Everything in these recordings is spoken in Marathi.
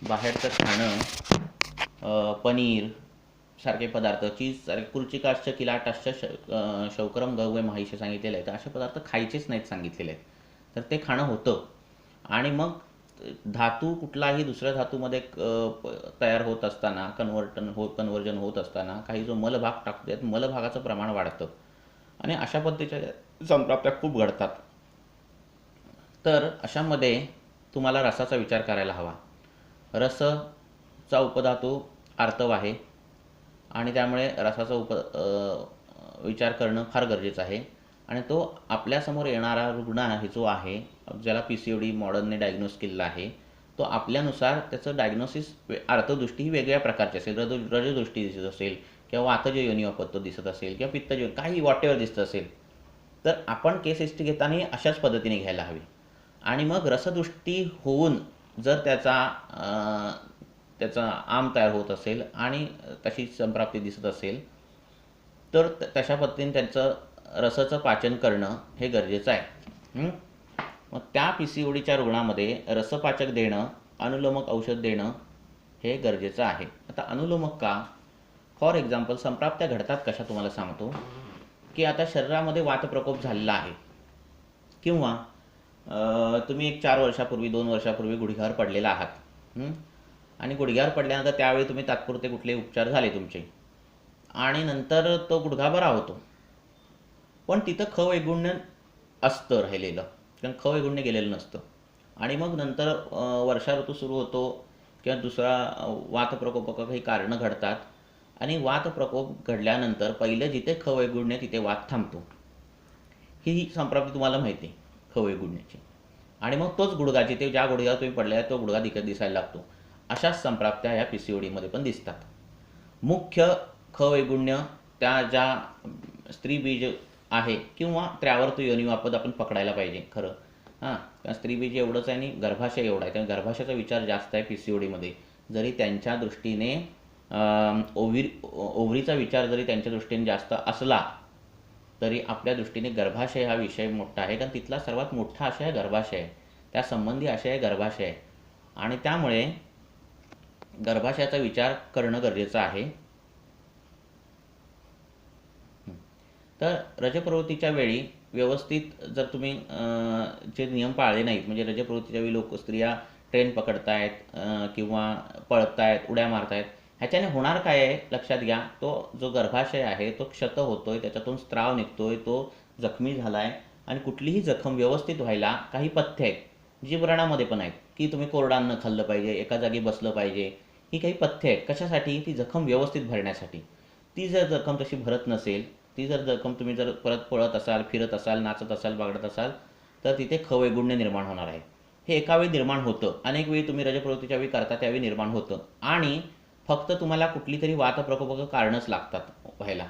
बाहेरचं खाणं, पनीर सारखे पदार्थ, चीज सारखे कुर्चिकाश्च किलाटाश्च शौकरम गवय माहिशी सांगितलेलं आहे. तर असे पदार्थ खायचेच नाहीत सांगितलेले आहेत. तर ते खाणं होतं. आणि मग धातू कुठलाही दुसऱ्या धातूमध्ये तयार होत असताना, कन्वर्जन होत असताना काही जो मलभाग टाकतात, मलभागाचं प्रमाण वाढतं आणि अशा पद्धतीच्या संप्राप्त्या खूप घडतात. तर अशामध्ये तुम्हाला रसाचा विचार करायला हवा. रसचा उपधातू आर्तव आहे आणि त्यामुळे रसाचा विचार करणं फार गरजेचं आहे. आणि तो आपल्यासमोर येणारा रुग्ण आहे जो आहे, ज्याला PCOD मॉडर्नने डायग्नोस केलेला आहे, तो आपल्यानुसार त्याचं डायग्नोसिस अर्थदृष्टी ही वेगळ्या प्रकारची असेल. रजदृष्टी दिसत असेल किंवा वातज योनी अपत्य दिसत असेल किंवा पित्तज काही वॉटेवर दिसत असेल, तर आपण केस हिस्ट्री घेताना अशाच पद्धतीने घ्यायला हवी. आणि मग रसदृष्टी होऊन जर त्याचा आम तयार होत असेल आणि तशी संप्राप्ती दिसत असेल, तर तशा पद्धतीने त्यांचं रसाचं पाचन करणं हे गरजेचं आहे. मग त्या PCODच्या रुग्णामध्ये रसपाचक देणं, अनुलोमक औषध देणं हे गरजेचं आहे. आता अनुलोमक का? फॉर एक्झाम्पल संप्राप्त्या घडतात कशा तुम्हाला सांगतो की आता शरीरामध्ये वातप्रकोप झालेला आहे किंवा तुम्ही एक 4 वर्षापूर्वी 2 वर्षापूर्वी गुडघ्यावर पडलेला आहात आणि गुडघ्यावर पडल्यानंतर त्यावेळी तुम्ही तात्पुरते कुठले उपचार झाले तुमचे आणि नंतर तो गुडघा बरा होतो, पण तिथं खवैगुण्य असतं राहिलेलं, कारण खवैगुण्य गेलेलं नसतं. आणि मग नंतर वर्षा ऋतू सुरू होतो किंवा दुसरा वातप्रकोप काही कारणं घडतात आणि वातप्रकोप घडल्यानंतर पहिलं जिथे खवैगुण्य तिथे वात थांबतो. ही संप्राप्ती तुम्हाला माहिती आहे खवैगुण्याची. आणि मग तोच गुडघा जिथे ज्या गुडघ्यावर तुम्ही पडले तो गुडघा दिसायला लागतो. अशाच संप्राप्त्या ह्या PCODमध्ये पण दिसतात. मुख्य खवैगुण्य त्या ज्या स्त्रीबीज आहे किंवा त्र्यावर्त योनिवापद आपण पकडायला पाहिजे खरं. कारण स्त्रीबीज एवढंच आहे आणि गर्भाशय एवढा आहे, त्यामुळे गर्भाशयाचा विचार जास्त आहे PCODमध्ये. जरी त्यांच्या दृष्टीने ओव्हरीचा विचार जरी त्यांच्या दृष्टीने जास्त असला तरी आपल्या दृष्टीने गर्भाशय हा विषय मोठा आहे, कारण तिथला सर्वात मोठा आशय आहे गर्भाशय, त्या संबंधी आशय आहे गर्भाशय. आणि त्यामुळे गर्भाशयाचा विचार करणं गरजेचं आहे. तर रजप्रवृत्तीच्या वेळी व्यवस्थित जर तुम्ही जे नियम पाळले नाहीत, म्हणजे रजप्रवृत्तीच्या वेळी स्त्रिया ट्रेन पकडतायत किंवा पळतायत, उड्या मारतायत, ह्याच्याने होणार काय आहे लक्षात घ्या. तो जो गर्भाशय आहे तो क्षत होतोय, त्याच्यातून स्त्राव निघतोय, तो जखमी झालाय आणि कुठलीही जखम व्यवस्थित व्हायला काही पथ्य आहेत जी व्रणामध्ये पण आहेत की तुम्ही कोरडं अन्न खाल्लं पाहिजे, एका जागी बसलं पाहिजे. ही काही पथ्य आहेत कशासाठी? ती जखम व्यवस्थित भरण्यासाठी. ती जर जखम तशी भरत नसेल, ती जर जखम तुम्ही जर परत पळत असाल, फिरत असाल, नाचत असाल, बागडत असाल, तर तिथे खवैगुण्य निर्माण होणार आहे. हे एका वेळी निर्माण होतं, अनेक वेळी तुम्ही रजप्रवृत्तीच्या वेळी करता त्यावेळी निर्माण होतं आणि फक्त तुम्हाला कुठली तरी वातप्रकोपक कारणंच लागतात व्हायला.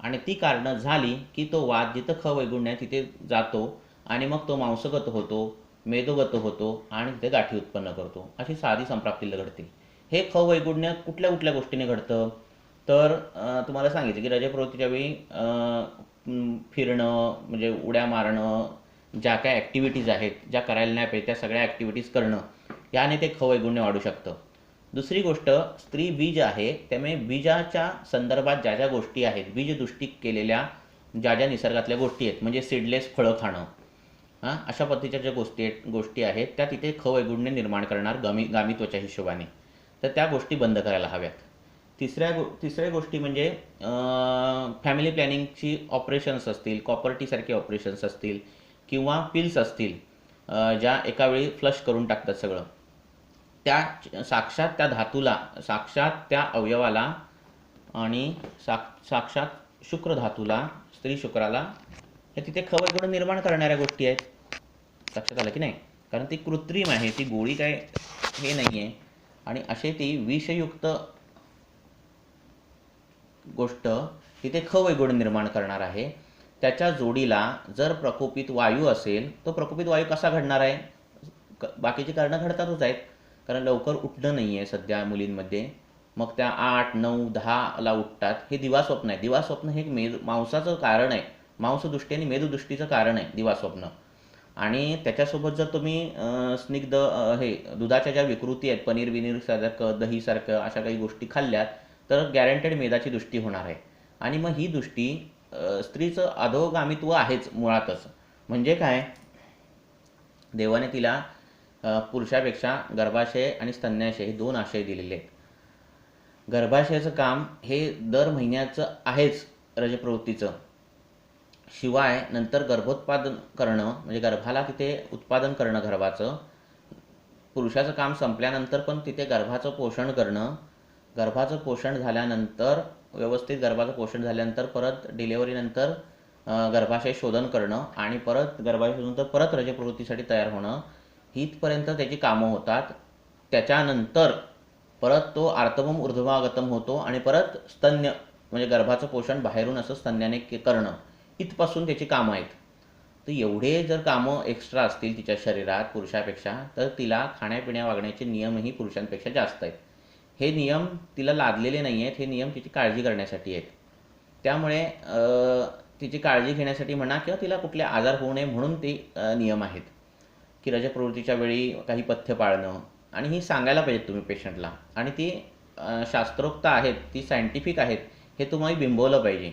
आणि ती कारणं झाली की तो वात जिथं खवैगुण्य आहे तिथे जातो आणि मग तो मांसगत होतो, मेदोगत होतो आणि तिथे गाठी उत्पन्न करतो. अशी साधी संप्राप्तीला घडते. हे खवैगुण्य कुठल्या कुठल्या गोष्टीने घडतं? तर तुम्हाला सांगितलं की रजप्रवृत्तीच्या वेळी फिरणं, म्हणजे उड्या मारणं, ज्या काय ॲक्टिव्हिटीज आहेत ज्या करायला नाही पाहिजे त्या सगळ्या ॲक्टिव्हिटीज करणं, याने ते खवैगुण्य वाढू शकतं. दुसरी गोष्ट, स्त्री बीज आहे, त्यामुळे बीजाच्या संदर्भात ज्या ज्या गोष्टी आहेत, बीजदृष्टी केलेल्या ज्या ज्या निसर्गातल्या गोष्टी आहेत, म्हणजे सीडलेस फळं खाणं, अशा पद्धतीच्या ज्या गोष्टी आहेत त्या तिथे खवैगुण्य निर्माण करणार गामित्वाच्या हिशोबाने. तर त्या गोष्टी बंद करायला हव्यात. तिसऱ्या गोष्टी म्हणजे फॅमिली प्लॅनिंगची ऑपरेशन्स असतील, कॉपर्टीसारखे ऑपरेशन्स असतील किंवा पिल्स असतील ज्या एका वेळी फ्लश करून टाकतात सगळं, त्या साक्षात त्या धातूला, साक्षात त्या अवयवाला आणि साक्षात शुक्रधातूला, स्त्री शुक्राला, हे तिथे खवैगुण्य निर्माण करणाऱ्या गोष्टी आहेत. लक्षात आलं की नाही? कारण ती कृत्रिम आहे, ती गोळी काय हे नाही आहे. आणि असे ती विषयुक्त गोष्ट तिथे खवैगुण्य निर्माण करणार आहे. त्याच्या जोडीला जर प्रकोपित वायू असेल, तो प्रकोपित वायू कसा घडणार आहे? बाकीची कारणं घडतातच आहेत, कारण लवकर उठणं नाही आहे सध्या मुलींमध्ये. मग त्या 8, 9, 10ला उठतात. हे दिवास्वप्न आहे. दिवास्वप्न हे मांसाचं कारण आहे, मांसदृष्टी आणि मेददृष्टीचं कारण आहे दिवास्वप्न. आणि त्याच्यासोबत जर तुम्ही स्निग्ध हे दुधाच्या ज्या विकृती आहेत, पनीर बिनीर सारखं, दहीसारखं अशा काही गोष्टी खाल्ल्यात तर गॅरंटेड मेदाची दृष्टी होणार आहे. आणि मग ही दृष्टी स्त्रीचं अधोगामित्व आहेच मुळातच. म्हणजे काय, देवाने तिला पुरुषापेक्षा गर्भाशय आणि स्तन्याशय हे 2 आशय दिलेले आहेत. गर्भाशयाचं काम हे दर महिन्याचं आहेच रजप्रवृत्तीचं. शिवाय नंतर गर्भोत्पादन करणं म्हणजे गर्भाला तिथे उत्पादन करणं गर्भाचं. पुरुषाचं काम संपल्यानंतर पण तिथे गर्भाचं पोषण करणं. गर्भाचं पोषण झाल्यानंतर व्यवस्थित गर्भाचं पोषण झाल्यानंतर परत डिलेवरीनंतर गर्भाशय शोधन करणं आणि परत गर्भाशय शोधून परत रजप्रवृत्तीसाठी तयार होणं, इथपर्यंत त्याची कामं होतात. त्याच्यानंतर परत तो आर्तवम ऊर्ध्वागतम होतो आणि परत स्तन्य म्हणजे गर्भाचं पोषण बाहेरून असं स्तन्याने करणं, इथपासून त्याची कामं आहेत. तर एवढे जर कामं एक्स्ट्रा असतील तिच्या शरीरात पुरुषापेक्षा, तर तिला खाण्यापिण्या वागण्याचे नियमही पुरुषांपेक्षा जास्त आहेत. हे नियम तिला लादलेले नाही आहेत, हे नियम तिची काळजी करण्यासाठी आहेत. त्यामुळे तिची काळजी घेण्यासाठी म्हणा किंवा तिला कुठले आजार होऊ नये म्हणून ते नियम आहेत की रजप्रवृत्तीच्या वेळी काही पथ्य पाळणं. आणि ही सांगायला पाहिजेत तुम्ही पेशंटला, आणि ती शास्त्रोक्त आहेत, ती सायंटिफिक आहेत, हे तुम्ही बिंबवलं पाहिजे.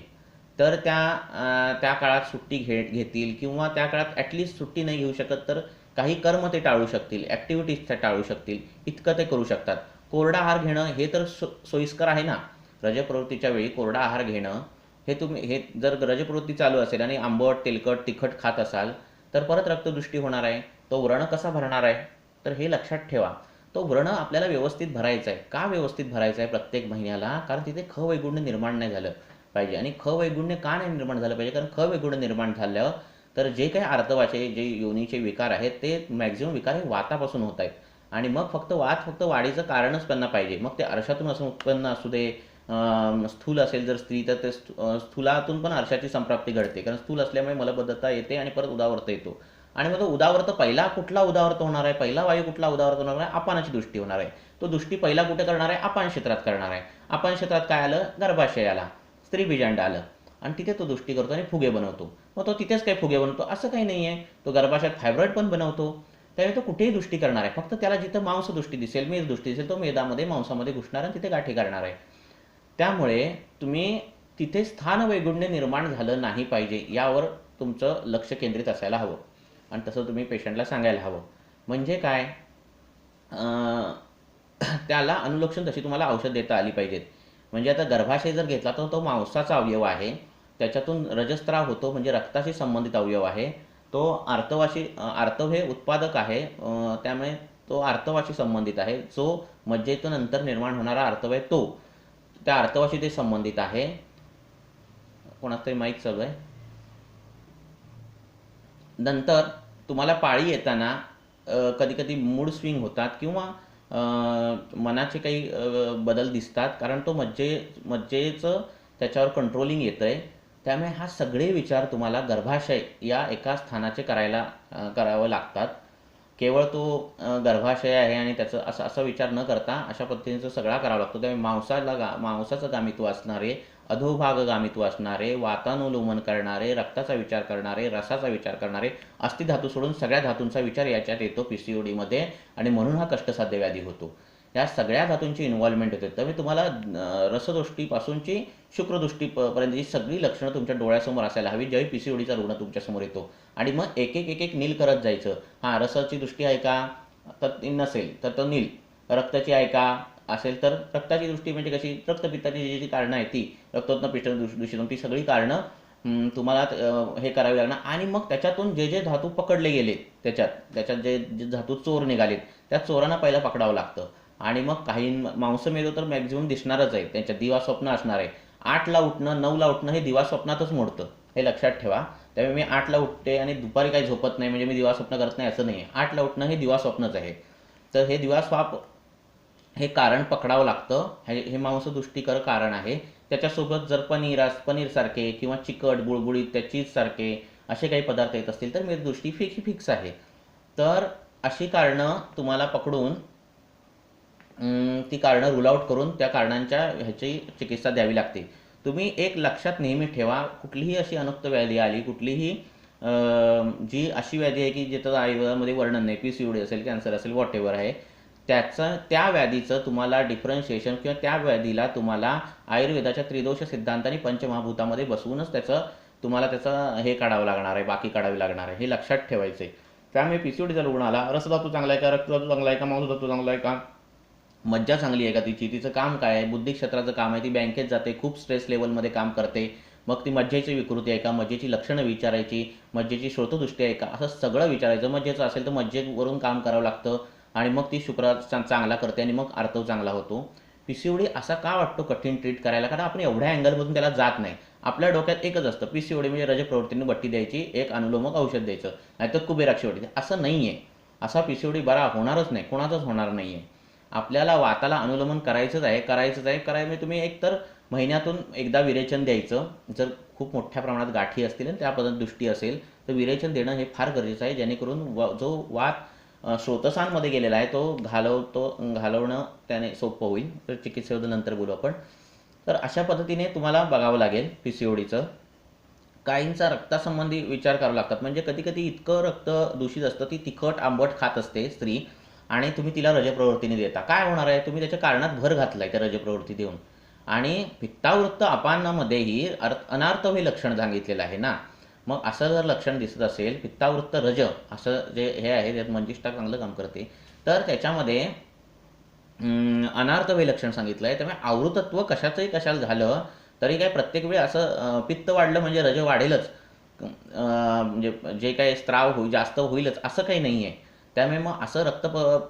तर त्या काळात सुट्टी घेतील किंवा त्या काळात ॲटलिस्ट सुट्टी नाही घेऊ शकत तर काही कर्म ते टाळू शकतील, ॲक्टिव्हिटीज त्या टाळू शकतील, इतकं ते करू शकतात. कोरडा आहार घेणं हे तर सोयीस्कर आहे ना. रजप्रवृत्तीच्या वेळी कोरडा आहार घेणं हे तुम्ही, हे जर रजप्रवृत्ती चालू असेल आणि आंबट तेलकट तिखट खात असाल तर परत रक्तदृष्टी होणार आहे. तो व्रण कसा भरणार आहे, तर हे लक्षात ठेवा. तो व्रण आपल्याला व्यवस्थित भरायचा आहे. का व्यवस्थित भरायचा आहे प्रत्येक महिन्याला, कारण तिथे ख वैगुण्य निर्माण नाही झालं पाहिजे. आणि ख वैगुण्य का नाही निर्माण झालं पाहिजे, कारण ख वैगुण्य निर्माण झालं तर जे काही आर्तवाचे जे योनीचे विकार आहेत ते मॅक्झिमम विकार हे वातापासून होत आहेत. आणि मग फक्त वाढीचं कारणच त्यांना पाहिजे. मग ते अर्शातून असं उत्पन्न असू दे, स्थूल असेल जर स्त्री तर ते स्थूलातून पण अर्शाची संप्राप्ती घडते, कारण स्थूल असल्यामुळे मलबद्धता येते आणि परत उदावर्त येतो. आणि मग तो उदावर्त पहिला कुठला उदावर्त होणार आहे, पहिला वायू कुठला उदावर्त होणार आहे, अपानाची दृष्टी होणार आहे. तो दृष्टी पहिला कुठे करणार आहे, अपान क्षेत्रात करणार आहे. अपान क्षेत्रात काय आलं, गर्भाशय आला, स्त्री बीजांड आलं आणि तिथे तो दृष्टी करतो आणि फुगे बनवतो. मग तो तिथेच काय फुगे बनवतो असं काही नाही आहे, तो गर्भाशयात फायब्रॉइड पण बनवतो. त्यावेळी तो कुठेही दृष्टी करणार आहे, फक्त त्याला जिथं मांस दृष्टी दिसेल, मेद दृष्टी दिसेल, तो मेदामध्ये मांसामध्ये घुसणार आणि तिथे गाठी करणार आहे. त्यामुळे तुम्ही तिथे स्थान वैगुण्य निर्माण झालं नाही पाहिजे यावर तुमचं लक्ष केंद्रित असायला हवं. आणि तसं तुम्ही पेशंटला सांगायला हवं. म्हणजे काय, त्याला अनुलक्षण तशी तुम्हाला औषध देता आली पाहिजेत. म्हणजे आता गर्भाशय जर घेतला तर तो मांसाचा अवयव आहे, त्याच्यातून रजस्त्राव होतो म्हणजे रक्ताशी संबंधित अवयव आहे. तो आर्तव हे उत्पादक आहे, त्यामुळे तो आर्तवाशी संबंधित आहे. जो मज्जेतून नंतर निर्माण होणारा आर्तव आहे तो त्या आर्तवाशी ते संबंधित आहे. कोणाचं तरी माईक चालू आहे. नंतर तुम्हाला पाळी येताना कधी कधी मूड स्विंग होतात किंवा मनाचे काही बदल दिसतात, कारण तो मज्जेचं त्याच्यावर कंट्रोलिंग येतं आहे. त्यामुळे हा सगळे विचार तुम्हाला गर्भाशय या एका स्थानाचे करावं लागतात. केवळ तो गर्भाशय आहे आणि त्याचं असं विचार न करता अशा पद्धतीचं सगळा करावा लागतो. त्यामुळे मांसाचं गामित्व असणारे, अधोभाग गामित्व असणारे, वातानुलोमन करणारे, रक्ताचा विचार करणारे, रसाचा विचार करणारे, अस्थिधातू सोडून सगळ्या धातूंचा विचार याच्यात येतो PCODमध्ये आणि म्हणून हा कष्टसाध्य व्याधी होतो. या सगळ्या धातूंची इन्व्हॉल्वमेंट होते. त्यामुळे तुम्हाला रसदृष्टीपासूनची शुक्रदृष्टीपर्यंतची सगळी लक्षणं तुमच्या डोळ्यासमोर असायला हवी ज्यावेळी PCODचा रुग्ण तुमच्यासमोर येतो. आणि मग एक एक नील करत जायचं. हां, रसाची दृष्टी आहे का, तर नसेल तर तो नील. रक्ताची आहे का, असेल तर रक्ताची दृष्टी म्हणजे कशी, रक्तपित्ताची जी कारणं आहेत ती, रक्तोत्न पिष्ट दूषित ती सगळी कारणं तुम्हाला हे करावी लागणार. आणि मग त्याच्यातून जे धातू पकडले गेले, त्याच्यात जे धातू चोर निघालेत त्या चोरांना पहिला पकडावं लागतं. आणि मग काही मांसमेदो तर मॅक्झिमम दिसणारच आहे, त्यांच्या दिवा स्वप्न असणार आहे. 8ला उठणं 9ला उठणं हे दिवा स्वप्नातच मोडतं, हे लक्षात ठेवा. त्यामुळे मी 8ला उठते आणि दुपारी काही झोपत नाही म्हणजे मी दिवा स्वप्न करत नाही असं नाही. 8ला उठणं हे दिवा स्वप्नच आहे. तर हे दिवास्वाप हे कारण पकडावं लागतं. हे मांसदृष्टीकर कारण आहे. त्याच्यासोबत जर पनीरसारखे किंवा चिकट बुळबुळीत त्या चीजसारखे असे काही पदार्थ येत असतील तर मेददृष्टी फिक्स आहे. तर अशी कारणं तुम्हाला पकडून ती कारणं रूल आउट करून त्या कारणांच्या ह्याची चिकित्सा द्यावी लागते. तुम्ही एक लक्षात नेहमी ठेवा, कुठलीही अशी अनुक्त व्याधी आली, कुठलीही जी अशी व्याधी आहे की ज्याचं आयुर्वेदामध्ये वर्णन नाही, PCOD असेल, कॅन्सर असेल, वॉट एव्हर आहे, त्या व्याधीचं तुम्हाला डिफरन्शिएशन किंवा त्या व्याधीला तुम्हाला आयुर्वेदाच्या त्रिदोष सिद्धांताने पंचमहाभूतामध्ये बसवूनच तुम्हाला त्याचं हे काढावं लागणार आहे, बाकी काढावी लागणार आहे, हे लक्षात ठेवायचं आहे. त्यामुळे PCODचा रुग्णाला रसधातू चांगला आहे का, रक्तधातू चांगला आहे का, मांसधातू चांगला आहे का, मज्जा चांगली आहे का तिचं काम काय आहे, बुद्धी क्षेत्राचं काम आहे, ती बँकेत जाते, खूप स्ट्रेस लेवलमध्ये काम करते, मग ती मज्जेची विकृती आहे का, मज्जेची लक्षणं विचारायची, मज्जेची श्रोतदृष्टी आहे का, असं सगळं विचारायचं. मज्जेचं असेल तर मज्जेवरून काम करावं लागतं आणि मग ती शुक्र चांगला करते आणि मग आर्तव चांगला होतो. PCOD असा का वाटतो कठीण ट्रीट करायला, कारण आपण एवढ्या अँगलमधून त्याला जात नाही. आपल्या डोक्यात एकच असतं, PCOD म्हणजे रजप्रवृत्तीने बट्टी द्यायची, एक अनुलोमक औषध द्यायचं, नाहीतर कुबेराक्षी बट्टी. असं नाही आहे. असा PCOD बरा होणारच नाही, कोणाचाच होणार नाही आहे. आपल्याला वाताला अनुलोमन करायचंच आहे. म्हणजे तुम्ही एकतर महिन्यातून एकदा विरेचन द्यायचं. जर खूप मोठ्या प्रमाणात गाठी असतील आणि त्या पद्धत दृष्टी असेल तर विरेचन देणं हे फार गरजेचं आहे, जेणेकरून जो वात स्रोतसांमध्ये गेलेला आहे तो घालवणं त्याने सोपं होईल. तर चिकित्सेबद्दल नंतर बोलू आपण. तर अशा पद्धतीने तुम्हाला बघावं लागेल PCODचं. काहींचा रक्तासंबंधी विचार करावा लागतात, म्हणजे कधी कधी इतकं रक्त दूषित असतं, ती तिखट आंबट खात असते स्त्री, आणि तुम्ही तिला रजप्रवृत्तीने देता. काय होणार आहे, तुम्ही त्याच्या कारणात भर घातलाय त्या रजप्रवृत्ती देऊन. आणि पित्तावृत्त अपानामध्येही अनार्थव हे लक्षण सांगितलेलं आहे ना. मग असं जर लक्षण दिसत असेल, पित्तावृत्त रज असं जे हे आहे, त्यात मंजिष्ठा चांगलं काम करते, तर त्याच्यामध्ये अनार्थव हे लक्षण सांगितलं आहे. त्यामुळे आवृतत्व कशाला झालं तरी काय प्रत्येक वेळी असं पित्त वाढलं म्हणजे रज वाढेलच, म्हणजे जे काही स्त्राव जास्त होईलच असं काही नाही आहे. त्यामुळे मग असं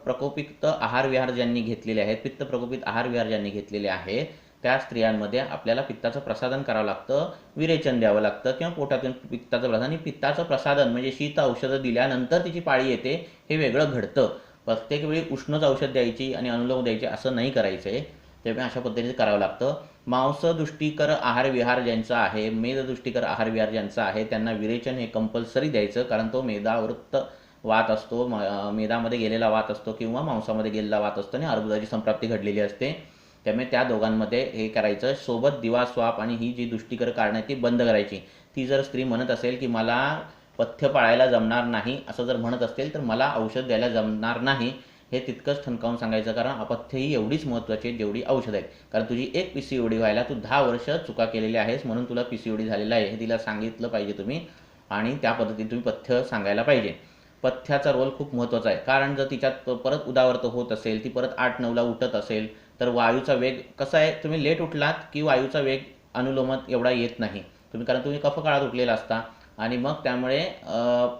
प्रकोपित आहार विहार ज्यांनी घेतलेले आहेत, पित्त प्रकोपित आहार विहार ज्यांनी घेतलेले आहेत, त्या स्त्रियांमध्ये आपल्याला पित्ताचं प्रसादन करावं लागतं, विरेचन द्यावं लागतं किंवा पोटातून पित्ताचं प्रसादन. आणि पित्ताचं प्रसादन म्हणजे शीत औषधं दिल्यानंतर तिची पाळी येते हे वेगळं घडतं. प्रत्येक वेळी उष्णच औषध द्यायची आणि अनुलोम द्यायची असं नाही करायचं आहे. त्यामुळे अशा पद्धतीने करावं लागतं. मांसदृष्टीकर आहार विहार ज्यांचा आहे, मेददृष्टीकर आहार विहार ज्यांचा आहे, त्यांना विरेचन हे कंपल्सरी द्यायचं, कारण तो मेदावृत्त वात असतो, मेदामध्ये गेलेला वात असतो किंवा मांसामध्ये गेलेला वात असतो आणि अर्बुदाची संप्राप्ती घडलेली असते. त्यामुळे त्या दोघांमध्ये हे करायचं. सोबत दिवा स्वाप आणि ही जी दृष्टीकर कारणं आहे ती बंद करायची. ती जर स्त्री म्हणत असेल की मला पथ्य पाळायला जमणार नाही असं जर म्हणत असेल तर मला औषध द्यायला जमणार नाही हे तितकंच ठणकावून सांगायचं, कारण अपथ्य ही एवढीच महत्त्वाची आहे जेवढी औषध आहेत. कारण तुझी एक PCOD व्हायला तू 10 वर्ष चुका केलेली आहेस, म्हणून तुला PCOD झालेला आहे हे तिला सांगितलं पाहिजे तुम्ही, आणि त्या पद्धतीने तुम्ही पथ्य सांगायला पाहिजे. पथ्याचा रोल खूप महत्त्वाचा आहे, कारण जर तिच्यात परत उदावर्त होत असेल, ती परत 8-9ला उठत असेल, तर वायूचा वेग कसा आहे, तुम्ही लेट उठलात की वायूचा वेग अनुलोमात एवढा येत नाही तुम्ही, कारण तुम्ही कफकाळात उठलेला असता, आणि मग त्यामुळे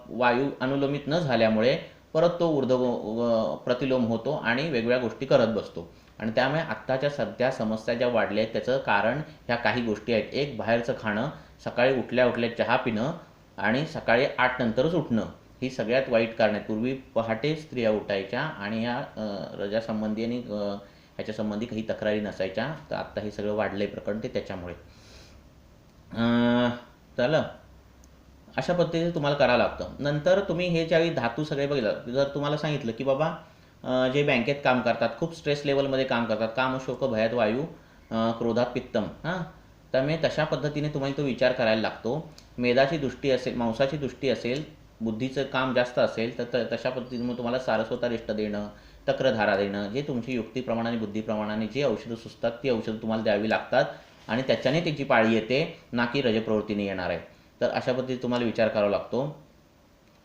वायू अनुलोमित न झाल्यामुळे परत तो प्रतिलोम होतो आणि वेगवेगळ्या गोष्टी करत बसतो. आणि त्यामुळे आत्ताच्या सध्या समस्या ज्या वाढल्या आहेत त्याचं कारण ह्या काही गोष्टी आहेत. एक, बाहेरचं खाणं, सकाळी उठल्या चहा पिणं आणि सकाळी 8 नंतरच उठणं, ही सगळ्यात वाईट कारण आहेत. पूर्वी पहाटे स्त्रिया उठायच्या आणि या रजासंबंधी आणि ह्याच्यासंबंधी काही तक्रारी नसायच्या. तर आत्ता हे सगळं वाढलं आहे प्रकरण, ते त्याच्यामुळे. चला, अशा पद्धतीने तुम्हाला करावं लागतं. नंतर तुम्ही हे ज्यावेळी धातू सगळे बघितलं, जर तुम्हाला सांगितलं की बाबा जे बँकेत काम करतात, खूप स्ट्रेस लेवलमध्ये काम करतात, काम शोक भयात वायू क्रोधात पित्तम, त्यामुळे तशा पद्धतीने तुम्हाला तो विचार करायला लागतो. मेदाची दृष्टी असेल, मांसाची दृष्टी असेल, बुद्धीचं काम जास्त असेल तर तशा पद्धतीने मग तुम्हाला सारस्वतारिष्ट देणं, तक्रधारा देणं, जे तुमची युक्तीप्रमाणे बुद्धीप्रमाणे जे औषधं सुचतात ती औषधं तुम्हाला द्यावी लागतात, आणि त्याच्याने त्याची पाळी येते, ना की रजप्रवृत्तीने येणार आहे. तर अशा पद्धतीने तुम्हाला विचार करावा लागतो.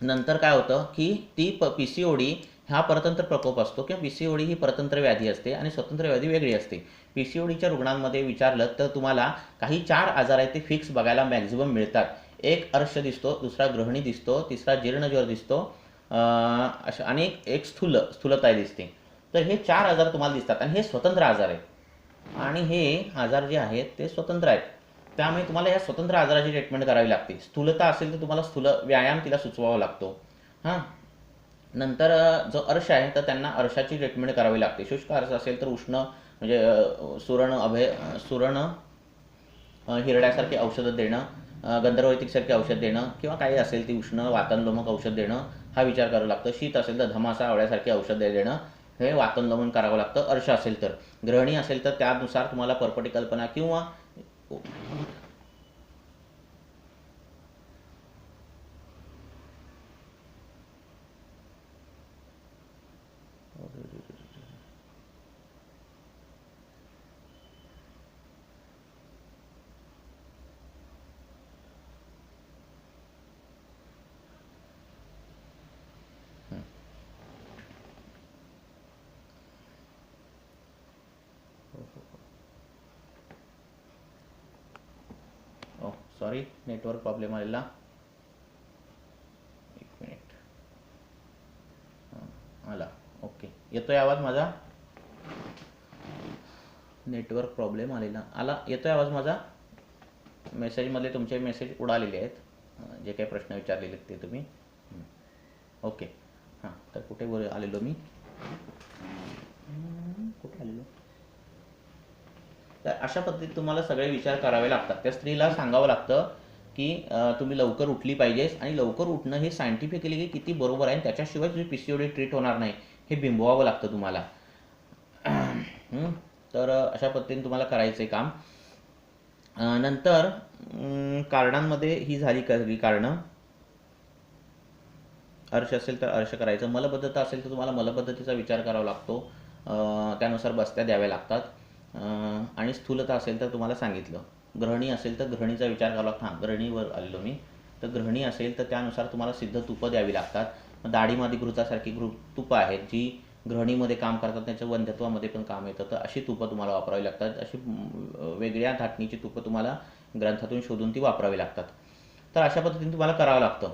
नंतर काय होतं की ती PCOD हा परतंत्र प्रकोप असतो, किंवा PCOD ही परतंत्र व्याधी असते आणि स्वतंत्र व्याधी वेगळी असते. PCODच्या रुग्णांमध्ये विचारलं तर तुम्हाला काही 4 आजार आहेत ते फिक्स बघायला मॅक्झिमम मिळतात. एक अर्श दिसतो, दुसरा ग्रहणी दिसतो, तिसरा जीर्णज्वर दिसतो, अशा आणि एक स्थूलता दिसते. तर हे 4 आजार तुम्हाला दिसतात आणि हे स्वतंत्र आजार आहेत, आणि हे आजार जे आहेत ते स्वतंत्र आहेत. त्यामुळे तुम्हाला या स्वतंत्र आजाराची ट्रीटमेंट करावी लागते. स्थूलता असेल तर तुम्हाला स्थूल व्यायाम तिला सुचवावा लागतो. नंतर जो अर्श आहे तर त्यांना अर्शाची ट्रीटमेंट करावी लागते. शुष्क अर्श असेल तर उष्ण, म्हणजे सुरण हिरड्यासारखी औषधं देणं, गंधर्वैतिकसारखी औषध देणं, किंवा काही असेल ती उष्ण वातानुलोमक औषध देणं, हा विचार करावा लागतं. शीत असेल तर धमासा आवळ्यासारखी औषध देणं, हे वातानुलोमन करावं लागतं. अर्श असेल तर, ग्रहणी असेल तर त्यानुसार तुम्हाला परपटी कल्पना किंवा सॉरी, नेटवर्क प्रॉब्लेम आलेला. एक मिनिट. आला. ओके, येतोय आवाज माझा? नेटवर्क प्रॉब्लेम आलेला. येतोय आवाज माझा? मेसेजमध्ये तुमचे मेसेज उडालेले आहेत, जे काही प्रश्न विचारलेले ते तुम्ही. ओके. हां, तर कुठे आलेलो मी? कुठे आलेलो? तर अशा पद्धतीत तुम्हाला सगळे विचार करावे लागतात. त्या स्त्रीला सांगावं लागतं की तुम्ही लवकर उठली पाहिजेस, आणि लवकर उठणं हे सायंटिफिकली किती बरोबर आहे, त्याच्याशिवाय तुझी PCOD ट्रीट होणार नाही हे बिंबवावं लागतं तुम्हाला. तर अशा पद्धतीने तुम्हाला करायचं आहे काम. नंतर कारणांमध्ये ही झाली सगळी कारणं. अर्श असेल तर अर्श करायचं, मलबद्धता असेल तर तुम्हाला मलबद्धतेचा विचार करावा लागतो, त्यानुसार बस्त्या द्याव्या लागतात. आणि स्थूलता असेल तर तुम्हाला सांगितलं. ग्रहणी असेल तर ग्रहणीचा विचार करावा लागतो. हां, ग्रहणीवर आलेलो मी. तर ग्रहणी असेल तर त्यानुसार तुम्हाला सिद्ध तुपं द्यावी लागतात. दाढीमादी घृतासारखी तुपं आहेत जी ग्रहणीमध्ये काम करतात, त्याच्या वंध्यत्वामध्ये पण काम येतं. तर अशी तुपं तुम्हाला वापरावी लागतात. अशी वेगळ्या धाटणीची तुपं तुम्हाला ग्रंथातून शोधून ती वापरावी लागतात. तर अशा पद्धतीने तुम्हाला करावं लागतं.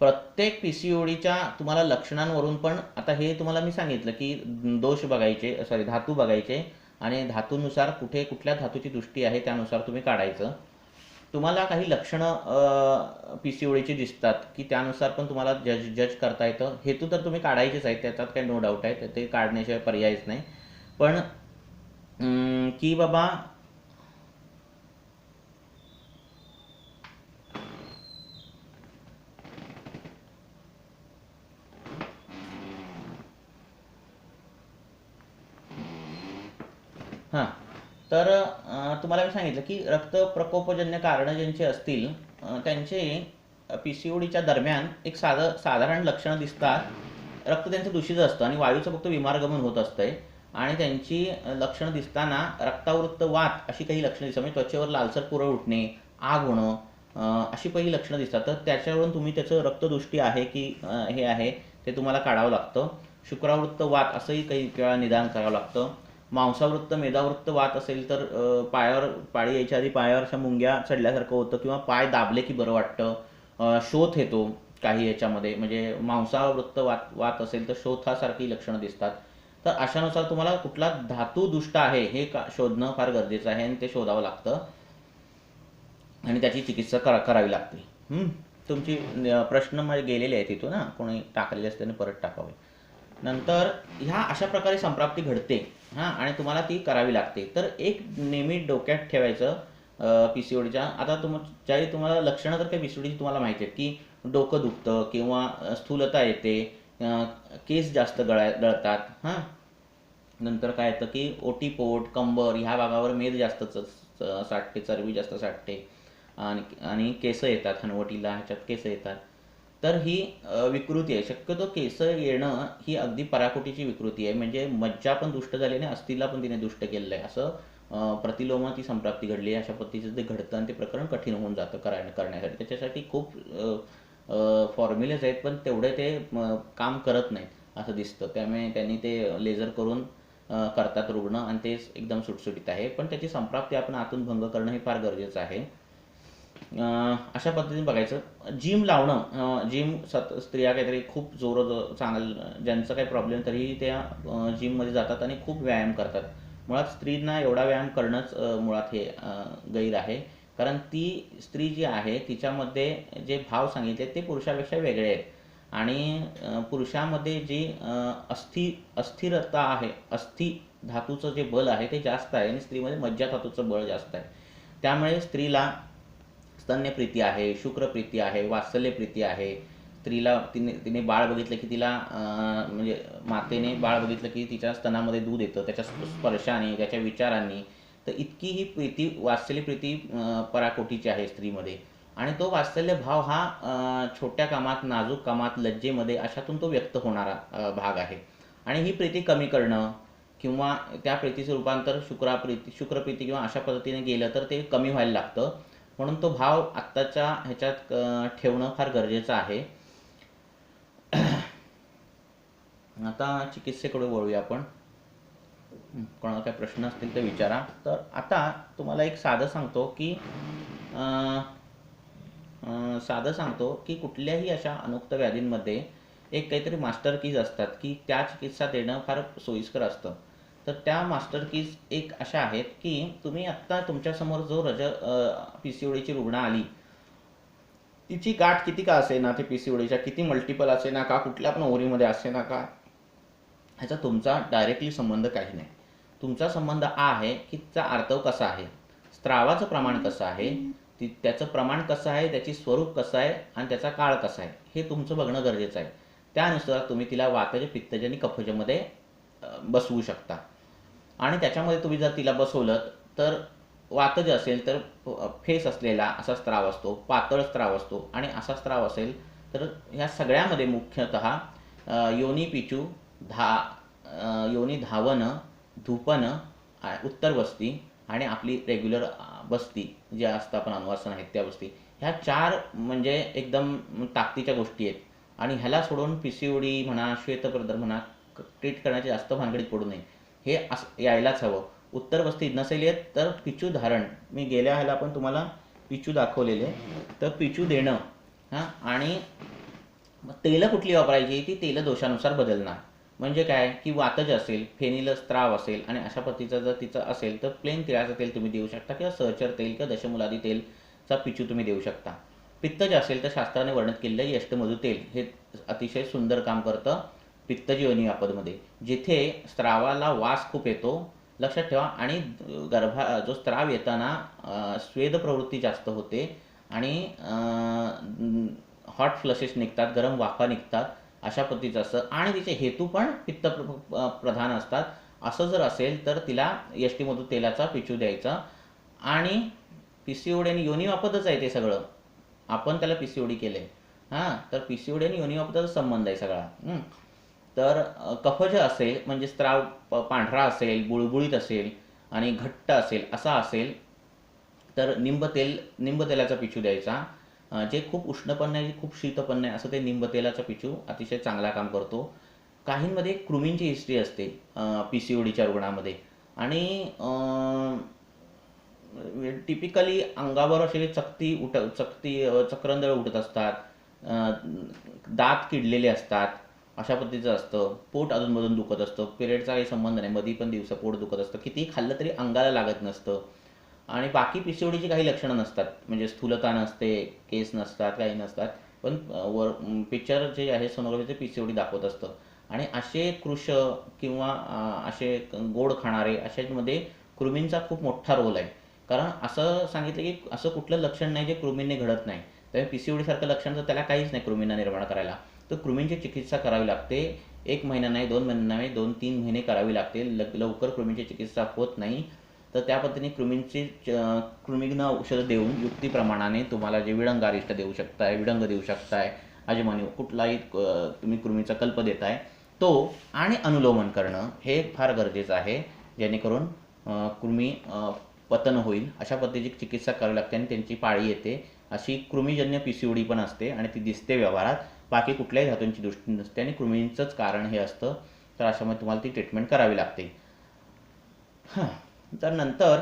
प्रत्येक PCODच्या तुम्हाला लक्षणांवरून पण, आता हे तुम्हाला मी सांगितलं की दोष बघायचे, सॉरी धातू बघायचे, आणि धातूनुसार कुठल्या धातूची दृष्टी आहे त्यानुसार तुम्ही काढायचं. तुम्हाला काही लक्षणं PCODची दिसतात की त्यानुसार पण तुम्हाला जज करता येतं. हेतू तर तुम्ही काढायचेच आहेत, त्याच्यात काही नो डाऊट आहे, ते काढण्याशिवाय पर्यायच नाही. पण की बाबा हां, तर तुम्हाला मी सांगितलं की रक्तप्रकोपजन्य कारणं ज्यांची असतील त्यांचे PCODच्या दरम्यान एक साधारण लक्षणं दिसतात. रक्त त्यांचं दूषित असतं आणि वायूचं फक्त विमार्गमन होत असतंय, आणि त्यांची लक्षणं दिसताना रक्तावृत्त वात अशी काही लक्षणं दिसतात. म्हणजे त्वचेवर लालसर पुरळ उठणे, आग होणं, अशी पहिली लक्षणं दिसतात. तर त्याच्यावरून तुम्ही त्याचं रक्तदृष्टी आहे की हे आहे ते तुम्हाला काढावं लागतं. शुक्रावृत्त वात असंही काही वेळा निदान करावं लागतं. मांसावृत्त मेदावृत्त वात असेल तर पायावर पाळी यायच्या आधी पायावर अशा मुंग्या चढल्यासारखं होतं, किंवा पाय दाबले की बरं वाटतं. शोथ येतो काही याच्यामध्ये, म्हणजे मांसावृत्त वात असेल तर शोथासारखी लक्षणं दिसतात. तर अशानुसार तुम्हाला कुठला धातू दुष्ट आहे हे शोधणं फार गरजेचं आहे, आणि ते शोधावं लागतं, आणि त्याची चिकित्सा करावी लागते. तुमची प्रश्न गेलेले आहेत तिथून, कोणी टाकलेले असते परत टाकावे. नंतर ह्या अशा प्रकारे संप्राप्ती घडते, आणि तुम्हाला ती करावी लागते. तर एक नेहमी डोक्यात ठेवायचं PCODच्या. आता ज्यावेळी तुम्हाला लक्षणं तर काही PCODची तुम्हाला माहिती आहेत की डोकं दुखतं, किंवा स्थूलता येते, केस जास्त गळतात. नंतर काय येतं की ओटीपोट, कंबर ह्या भागावर मेद जास्त साठते, चरबी जास्त साठते, आणि केस येतात, हनवटीला ह्याच्यात केस येतात. तर ही विकृती आहे. शक्यतो केस येणं ही अगदी पराकोटीची विकृती आहे. म्हणजे मज्जा पण दुष्ट झाली आणि अस्थिला पण तिने दुष्ट केलेलं आहे. असं प्रतिलोम ती संप्राप्ती घडली. अशा पद्धतीचं ते घडतं, आणि ते प्रकरण कठीण होऊन जातं करण्यासाठी. त्याच्यासाठी खूप फॉर्म्युलेज आहेत, पण तेवढे ते काम करत नाहीत असं दिसतं. त्यामुळे त्यांनी ते लेझर करून करतात रुग्ण, आणि ते एकदम सुटसुटीत आहे. पण त्याची संप्राप्ती आपण आतून भंग करणं हे फार गरजेचं आहे. अशा पद्धतीने बघायचं. जिम लावणं, स्त्रिया काहीतरी खूप चांगलं ज्यांचं काही प्रॉब्लेम तरीही त्या जिममध्ये जातात आणि खूप व्यायाम करतात. मुळात स्त्रींना एवढा व्यायाम करणंच मुळात हे गैर आहे. कारण ती स्त्री जी आहे तिच्यामध्ये जे भाव सांगितले ते पुरुषापेक्षा वेगळे आहेत, आणि पुरुषामध्ये जी अस्थिरता आहे, अस्थि धातूचं जे बल आहे ते जास्त आहे, आणि स्त्रीमध्ये मज्जा धातूचं बळ जास्त आहे. त्यामुळे स्त्रीला स्तन्यप्रीती आहे, शुक्रप्रीती आहे, वात्सल्यप्रीती आहे. स्त्रीला तिने बाळ बघितलं की तिला म्हणजे मातेने बाळ बघितलं की तिच्या स्तनामध्ये दूध येतं, त्याच्या स्पर्शाने, त्याच्या विचारांनी. तर इतकी ही प्रीती, वात्सल्यप्रीती पराकोटीची आहे स्त्रीमध्ये. आणि तो वात्सल्य भाव हा छोट्या कामात, नाजूक कामात, लज्जेमध्ये अशातून तो व्यक्त होणारा भाग आहे. आणि ही प्रीती कमी करणं, किंवा त्या प्रीतीचं रूपांतर शुक्रप्रीती किंवा अशा पद्धतीने गेलं तर ते कमी व्हायला लागतं. म्हणून तो भाव आत्ताच्या ह्याच्यात ठेवणं फार गरजेचं आहे. आता चिकित्सेकडे वळूया आपण. कोणाला काही प्रश्न असतील तर विचारा. तर आता तुम्हाला एक साधं सांगतो की साधं सांगतो की कुठल्याही अशा अनुक्त व्याधींमध्ये एक काहीतरी मास्टर कीज असतात की त्या चिकित्सा देणं फार सोयीस्कर असतं. तर त्या मास्टर कीज एक अशा आहेत की तुम्ही आत्ता तुमच्यासमोर जो PCODची रुग्ण आली, तिची गाठ किती का असेना, ते PCODच्या किती मल्टिपल असेना का, कुठल्या पण ओव्हरीमध्ये असेना का, ह्याचा तुमचा डायरेक्टली संबंध काही नाही. तुमचा संबंध आहे की तिचा आर्तव कसा आहे, स्त्रावाचं प्रमाण कसं आहे, त्याचं प्रमाण कसं आहे, त्याची स्वरूप कसं आहे आणि त्याचा काळ कसा आहे, हे तुमचं बघणं गरजेचं आहे. त्यानुसार तुम्ही तिला वातज, पित्तज आणि कफजमध्ये बसवू शकता. आणि त्याच्यामध्ये तुम्ही जर तिला बसवलं तर वातज असेल तर फेस असलेला असा स्त्राव असतो, पातळ स्त्राव असतो. आणि असा स्त्राव असेल तर ह्या सगळ्यामध्ये मुख्यतः योनी पिचू, योनी धावणं, धुपणं, उत्तर बस्ती आणि आपली रेग्युलर बस्ती जे असतं आपण अनुवासन आहेत त्या बस्ती, ह्या 4 म्हणजे एकदम ताकदीच्या गोष्टी आहेत. आणि ह्याला सोडून PCOD म्हणा, श्वेतप्रदर म्हणा, ट्रीट करण्याची जास्त भानगडीत पडू नये. हे यायलाच हवं. उत्तर बस्ती नसेल येत तर पिचू धारण, मी गेल्या ह्याला पण तुम्हाला पिचू दाखवलेले, तर पिचू देणं. आणि तेलं कुठली वापरायची, ती तेलं दोषानुसार बदलणार. म्हणजे काय की वातज असेल, फेनिल स्त्राव असेल आणि अशा पद्धतीचं जर तिचं असेल तर प्लेन तिळाचं तेल तुम्ही देऊ शकता किंवा सहचर तेल किंवा दशमूलादी तेलचा पिचू तुम्ही देऊ शकता. पित्तज असेल तर शास्त्राने वर्णित केलेलं यष्टमधू तेल हे अतिशय सुंदर काम करतं पित्तज योनी वापदमध्ये, जिथे स्त्रावाला वास खूप येतो. लक्षात ठेवा. आणि जो स्त्राव येताना स्वेद प्रवृत्ती जास्त होते आणि हॉट फ्लशेस निघतात, गरम वाफा निघतात, अशा पद्धतीचं असतं. आणि तिचे हेतू पण पित्त प्रधान असतात. असं जर असेल तर तिला यष्टीमधू तेलाचा पिचू द्यायचा. आणि PCOD आणि योनी वापदच आहे ते सगळं, आपण त्याला PCOD केलंय. तर PCOD आणि योनी वापदाचा संबंध आहे सगळा. तर कफज असेल म्हणजे स्त्राव पांढरा असेल, बुळबुळीत असेल आणि घट्ट असेल, असा असेल तर निंब तेलाचा पिचू द्यायचा. जे खूप उष्ण पण नाही, खूप शीत पण नाही, असं ते निंब तेलाचा पिचू अतिशय चांगला काम करतो. काहींमध्ये कृमींची हिस्ट्री असते PCODच्या रुग्णामध्ये. आणि टिपिकली अंगावर असे चक्रंदळ उठत असतात, दात किडलेले असतात, अशा पद्धतीचं असतं. पोट अधूनमधून दुखत असतं, पिरियडचा काही संबंध नाही, मध्ये पण दिवसा पोट दुखत असतं, कितीही खाल्लं तरी अंगाला लागत नसतं. आणि बाकी PCODची काही लक्षणं नसतात, म्हणजे स्थूलता नसते, केस नसतात, काही नसतात. पण पिक्चर जे आहे सोनोग्राफीचे PCOD दाखवत असतं. आणि असे कृश किंवा असे गोड खाणारे अशांमध्ये कृमींचा खूप मोठा रोल आहे. कारण असं सांगितलं की असं कुठलं लक्षण नाही जे कृमींनी घडत नाही. त्यामुळे PCOD सारखं लक्षण तर त्याला काहीच नाही कृमींना निर्माण करायला. तर कृमींची चिकित्सा करावी लागते. 1 महिना नाही, 2 महिने नाही, 2-3 महिने करावी लागते. लवकर कृमींची चिकित्सा होत नाही. तर त्या पद्धतीने कृमींना औषधं देऊन युक्तीप्रमाणाने तुम्हाला जे विडंगारिष्ट देऊ शकताय, विडंग देऊ शकताय, अजमानी कुठलाही तुम्ही कृमीचा कल्प देताय तो, आणि अनुलोमन करणं हे फार गरजेचं आहे, जेणेकरून कृमी पतन होईल. अशा पद्धतीची चिकित्सा करावी लागते आणि त्यांची पाळी येते. अशी कृमीजन्य PCOD पण असते आणि ती दिसते व्यवहारात, बाकी कुठल्याही धातूंची दृष्टी नसते आणि कृमींचंच कारण हे असतं. तर अशामुळे तुम्हाला ती ट्रीटमेंट करावी लागते. तर नंतर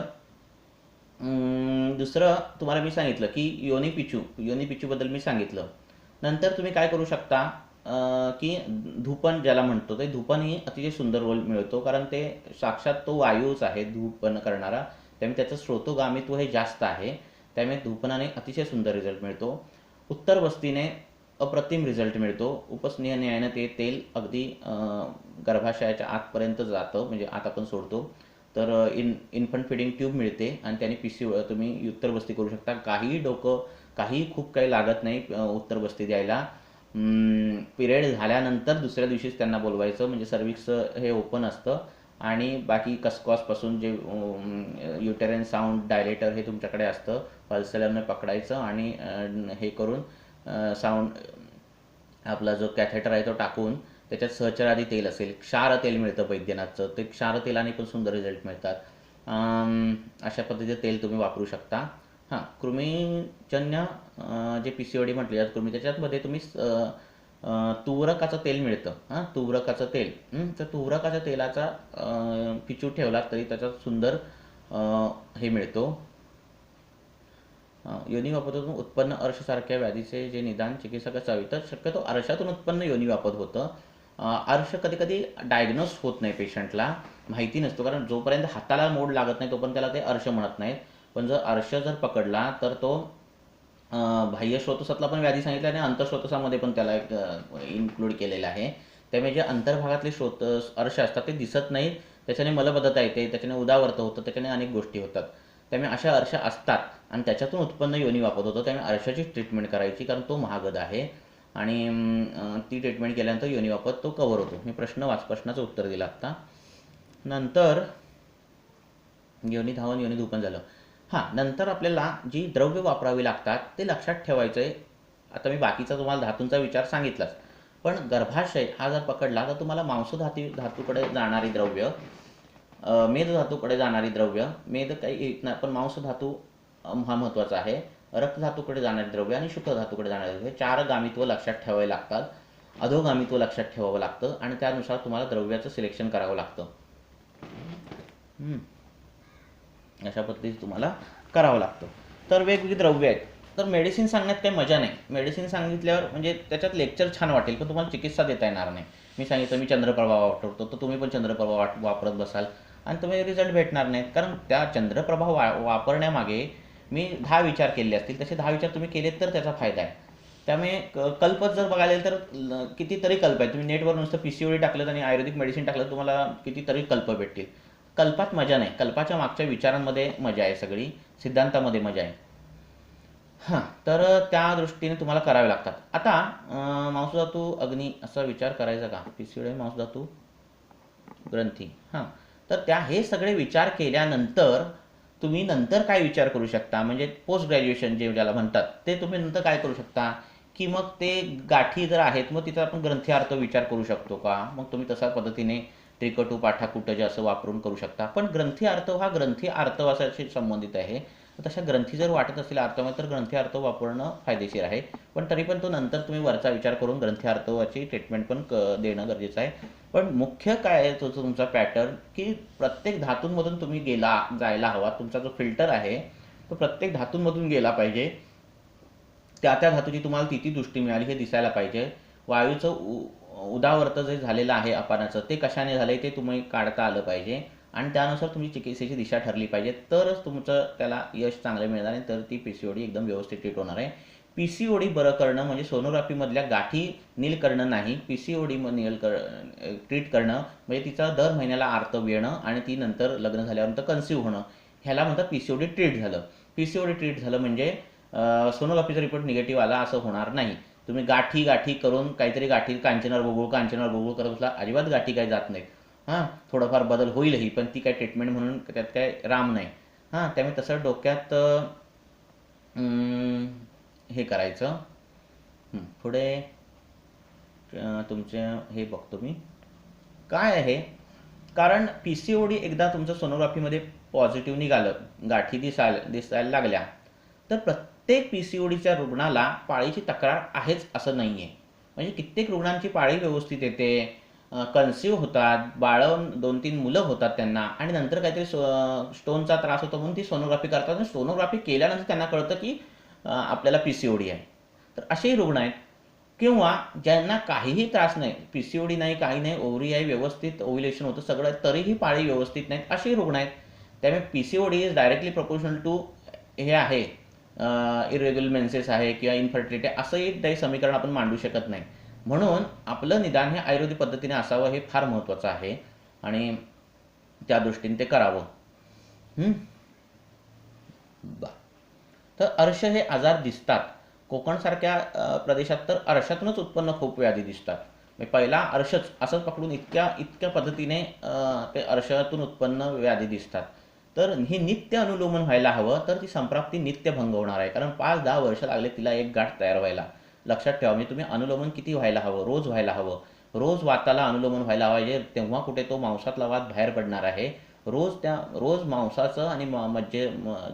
दुसरं तुम्हाला मी सांगितलं की योनी पिचूबद्दल मी सांगितलं. नंतर तुम्ही काय करू शकता की धूपन ज्याला म्हणतो, ते धूपन ही अतिशय सुंदर रोल मिळतो, कारण ते साक्षात तो वायूच आहे धूपन करणारा. त्यामुळे त्याचं स्रोतोगामित्व हे जास्त आहे. त्यामुळे धूपनाने अतिशय सुंदर रिझल्ट मिळतो. उत्तर बस्तीने अप्रतिम रिझल्ट मिळतो. उपस्नेहाने ते तेल अगदी गर्भाशयाच्या आतपर्यंत जातं, म्हणजे आत आपण सोडतो. तर इन्फंट फिडिंग ट्यूब मिळते आणि त्याने तुम्ही उत्तर बस्ती करू शकता. काही खूप काही लागत नाही उत्तर बस्ती द्यायला. पिरियड झाल्यानंतर दुसऱ्या दिवशीच त्यांना बोलवायचं, म्हणजे सर्विक्स हे ओपन असतं. आणि बाकी कसकॉसपासून जे युटेरियन साऊंड डायलेटर हे तुमच्याकडे असतं, पल्सरने पकडायचं आणि हे करून साऊंड आपला जो कॅथेटर आहे तो टाकून त्याच्यात सहचरादी तेल असेल, क्षार तेल मिळतं बैद्यनाथचं, ते क्षार तेलाने पण सुंदर रिझल्ट मिळतात. अशा पद्धतीचं तेल तुम्ही वापरू शकता. कृमीजन्य जे PCOD म्हटले जातात कृमी, त्याच्यामध्ये तुम्ही तुवरकाचं तेल मिळतं. तुवरकाचं तेल, तर तुवरकाच्या तेलाचा पिचू ठेवला तरी त्याचा सुंदर हे मिळतो, योनिवापतातून उत्पन्न अर्शसारख्या व्याधीचे जे निदान चिकित्सक असावे, तर शक्यतो अर्शातून उत्पन्न योनिवापत होतं. अर्श कधी कधी डायग्नोस होत नाही, पेशंटला माहिती नसतो, कारण जोपर्यंत हाताला मोड लागत नाही तोपर्यंत त्याला ते अर्श म्हणत नाहीत. पण जर अर्श जर पकडला तर तो बाह्य श्रोतसातला पण व्याधी सांगितला आणि अंतःश्रोतसामध्ये पण त्याला एक इन्क्लूड केलेलं आहे. त्यामुळे जे अंतर्भागातले अर्श असतात ते दिसत नाहीत, त्याच्याने मलबद्धता येते, त्याच्याने उदावर्त होतं, त्याच्याने अनेक गोष्टी होतात. त्यामुळे अशा अर्श असतात आणि त्याच्यातून उत्पन्न योनिवापत होतं. त्यामुळे अर्शाची ट्रीटमेंट करायची, कारण तो महागद आहे आणि ती ट्रीटमेंट केल्यानंतर योनिवापत तो कव्हर होतो. मी प्रश्नाचं उत्तर दिलं आत्ता. नंतर योनी धावन योनी धूपन झालं. नंतर आपल्याला जी द्रव्य वापरावी लागतात ते लक्षात ठेवायचं आहे. आता मी बाकीचा तुम्हाला धातूंचा विचार सांगितलाच, पण गर्भाशय हा जर पकडला तर तुम्हाला धातूकडे जाणारी द्रव्य, मेद धातूकडे जाणारी द्रव्य, मेद काही येत नाही पण मांस धातू हा महत्त्वाचा आहे, रक्तधातूकडे जाणारी द्रव्य आणि शुक्र धातूकडे जाणारी द्रव्य, 4 गामित्व लक्षात ठेवावे लागतात. अधोगामित्व लक्षात ठेवावं लागतं आणि त्यानुसार तुम्हाला द्रव्याचं सिलेक्शन करावं लागतं. अशा पद्धतीने तुम्हाला करावं लागतं. तर वेगवेगळी द्रव्य आहेत. तर मेडिसिन सांगण्यात काही मजा नाही. मेडिसिन सांगितल्यावर म्हणजे त्याच्यात लेक्चर छान वाटेल, पण तुम्हाला चिकित्सा देता येणार नाही. मी सांगितलं मी चंद्रप्रभा वापरतो, तर तुम्ही पण चंद्रप्रभा वापरत बसाल आणि तुम्ही रिझल्ट भेटणार नाहीत, कारण त्या चंद्रप्रभा वापरण्यामागे मी 10 विचार केले असतील, तसे 10 विचार तुम्ही केलेत तर त्याचा फायदा आहे. त्यामुळे कल्पच जर बघायला तर कितीतरी कल्प आहेत. तुम्ही नेटवर नुसतं PCOD टाकलं आणि आयुर्वेदिक मेडिसिन टाकलं, तुम्हाला कितीतरी कल्प भेटतील. कल्पात मजा नाही, कल्पाच्या मागच्या विचारांमध्ये मजा आहे, सगळी सिद्धांतामध्ये मजा आहे. तर त्या दृष्टीने तुम्हाला करावे लागतात. आता मांसधातू अग्नी असा विचार करायचा का? PCOD मांसधातू ग्रंथी. तर हे सगळे विचार केल्यानंतर तुम्ही नंतर काय विचार करू शकता, म्हणजे पोस्ट ग्रॅज्युएशन जे ज्याला म्हणतात, ते तुम्ही नंतर काय करू शकता, की मग ते गाठी जर आहेत मग तिचा आपण ग्रंथी अर्थ विचार करू शकतो का? मग तुम्ही तशा पद्धतीने त्रिकटू पाठाकुटज असं वापरून करू शकता. पण ग्रंथी अर्थ हा ग्रंथी अर्थवासाशी संबंधित आहे. तशा ग्रंथी जर वाटत असेल अर्थामध्ये तर ग्रंथी अर्थ वापरणं फायदेशीर आहे. पण तरी पण तो नंतर तुम्ही वरचा विचार करून ग्रंथी अर्थवाची ट्रीटमेंट पण देणं गरजेचं आहे. पण मुख्य काय आहे तुमचा पॅटर्न, की प्रत्येक धातूंमधून तुम्ही जायला हवा. तुमचा जो फिल्टर आहे तो प्रत्येक धातूंमधून गेला पाहिजे. त्या धातूची तुम्हाला ती दृष्टी मिळाली हे दिसायला पाहिजे. वायूचं उदावर्त जे झालेलं आहे अपानाचं, ते कशाने झालंय ते तुम्ही काढता आलं पाहिजे आणि त्यानुसार तुमची चिकित्सेची दिशा ठरली पाहिजे, तरच तुमचं त्याला यश चांगलं मिळणार आहे, तर ती PCOD एकदम व्यवस्थित ट्रीट होणार आहे. PCOD बरं करणं म्हणजे सोनोग्राफीमधल्या गाठी नील करणं नाही, PCOD ट्रीट करणं म्हणजे तिचा दर महिन्याला आर्तव येणं आणि ती नंतर लग्न झाल्यानंतर कन्सिव्ह होणं, ह्याला म्हणतात PCOD ट्रीट झालं. PCOD ट्रीट झालं म्हणजे सोनोग्राफीचा रिपोर्ट निगेटिव्ह आला असं होणार नाही. तुम्ही गाठी करून काहीतरी गाठी कांचनावर बघू करत बसला, अजिबात गाठी काही जात नाहीत. थोडंफार बदल होईलही, पण ती काय ट्रीटमेंट म्हणून त्यात काय राम नाही. त्यामुळे तसं डोक्यात हे करायचं. पुढे तुमचे हे बघतो मी काय आहे, कारण PCOD एकदा तुमचं सोनोग्राफीमध्ये पॉझिटिव्ह निघालं, गाठी दिसायला लागल्या, तर प्रत्येक PCODच्या रुग्णाला पाळीची तक्रार आहेच असं नाही आहे. म्हणजे कित्येक रुग्णांची पाळी व्यवस्थित येते, कन्सिव्ह होतात, बाळं 2-3 मुलं होतात त्यांना, आणि नंतर काहीतरी स्टोनचा त्रास होतो म्हणून ती सोनोग्राफी करतात आणि सोनोग्राफी केल्यानंतर त्यांना कळतं की आपल्याला PCOD आहे. तर असेही रुग्ण आहेत. किंवा ज्यांना काहीही त्रास नाही, PCOD नाही, काही नाही, ओव्हरी आहे, व्यवस्थित ओव्ह्युलेशन होतं सगळं, तरीही पाळी व्यवस्थित नाहीत, असेही रुग्ण आहेत. त्यामुळे PCOD is directly proportional to हे आहे, इरेग्युलर मेन्सेस आहे किंवा इन्फर्टिलिटी, असंही काही समीकरण आपण मांडू शकत नाही. म्हणून आपलं निदान हे आयुर्वेदिक पद्धतीने असावं, हे फार महत्त्वाचं आहे आणि त्या दृष्टीने ते करावं. तर अर्श हे आजार दिसतात. कोकणसारख्या प्रदेशात तर अर्शातूनच उत्पन्न खूप व्याधी दिसतात. पहिला अर्शच असं पकडून इतक्या पद्धतीने ते अर्शातून उत्पन्न व्याधी दिसतात. तर ही नित्य अनुलोमन व्हायला हवं, तर ती संप्राप्ती नित्य भंग होणार आहे, कारण 5-10 वर्ष लागले तिला एक गाठ तयार व्हायला. लक्षात ठेवा, म्हणजे तुम्ही अनुलोमन किती व्हायला हवं, रोज व्हायला हवं. रोज वाताला अनुलोमन व्हायला पाहिजे, तेव्हा कुठे तो मांसातला वात बाहेर पडणार आहे. रोज मांसाचं आणि मज्जे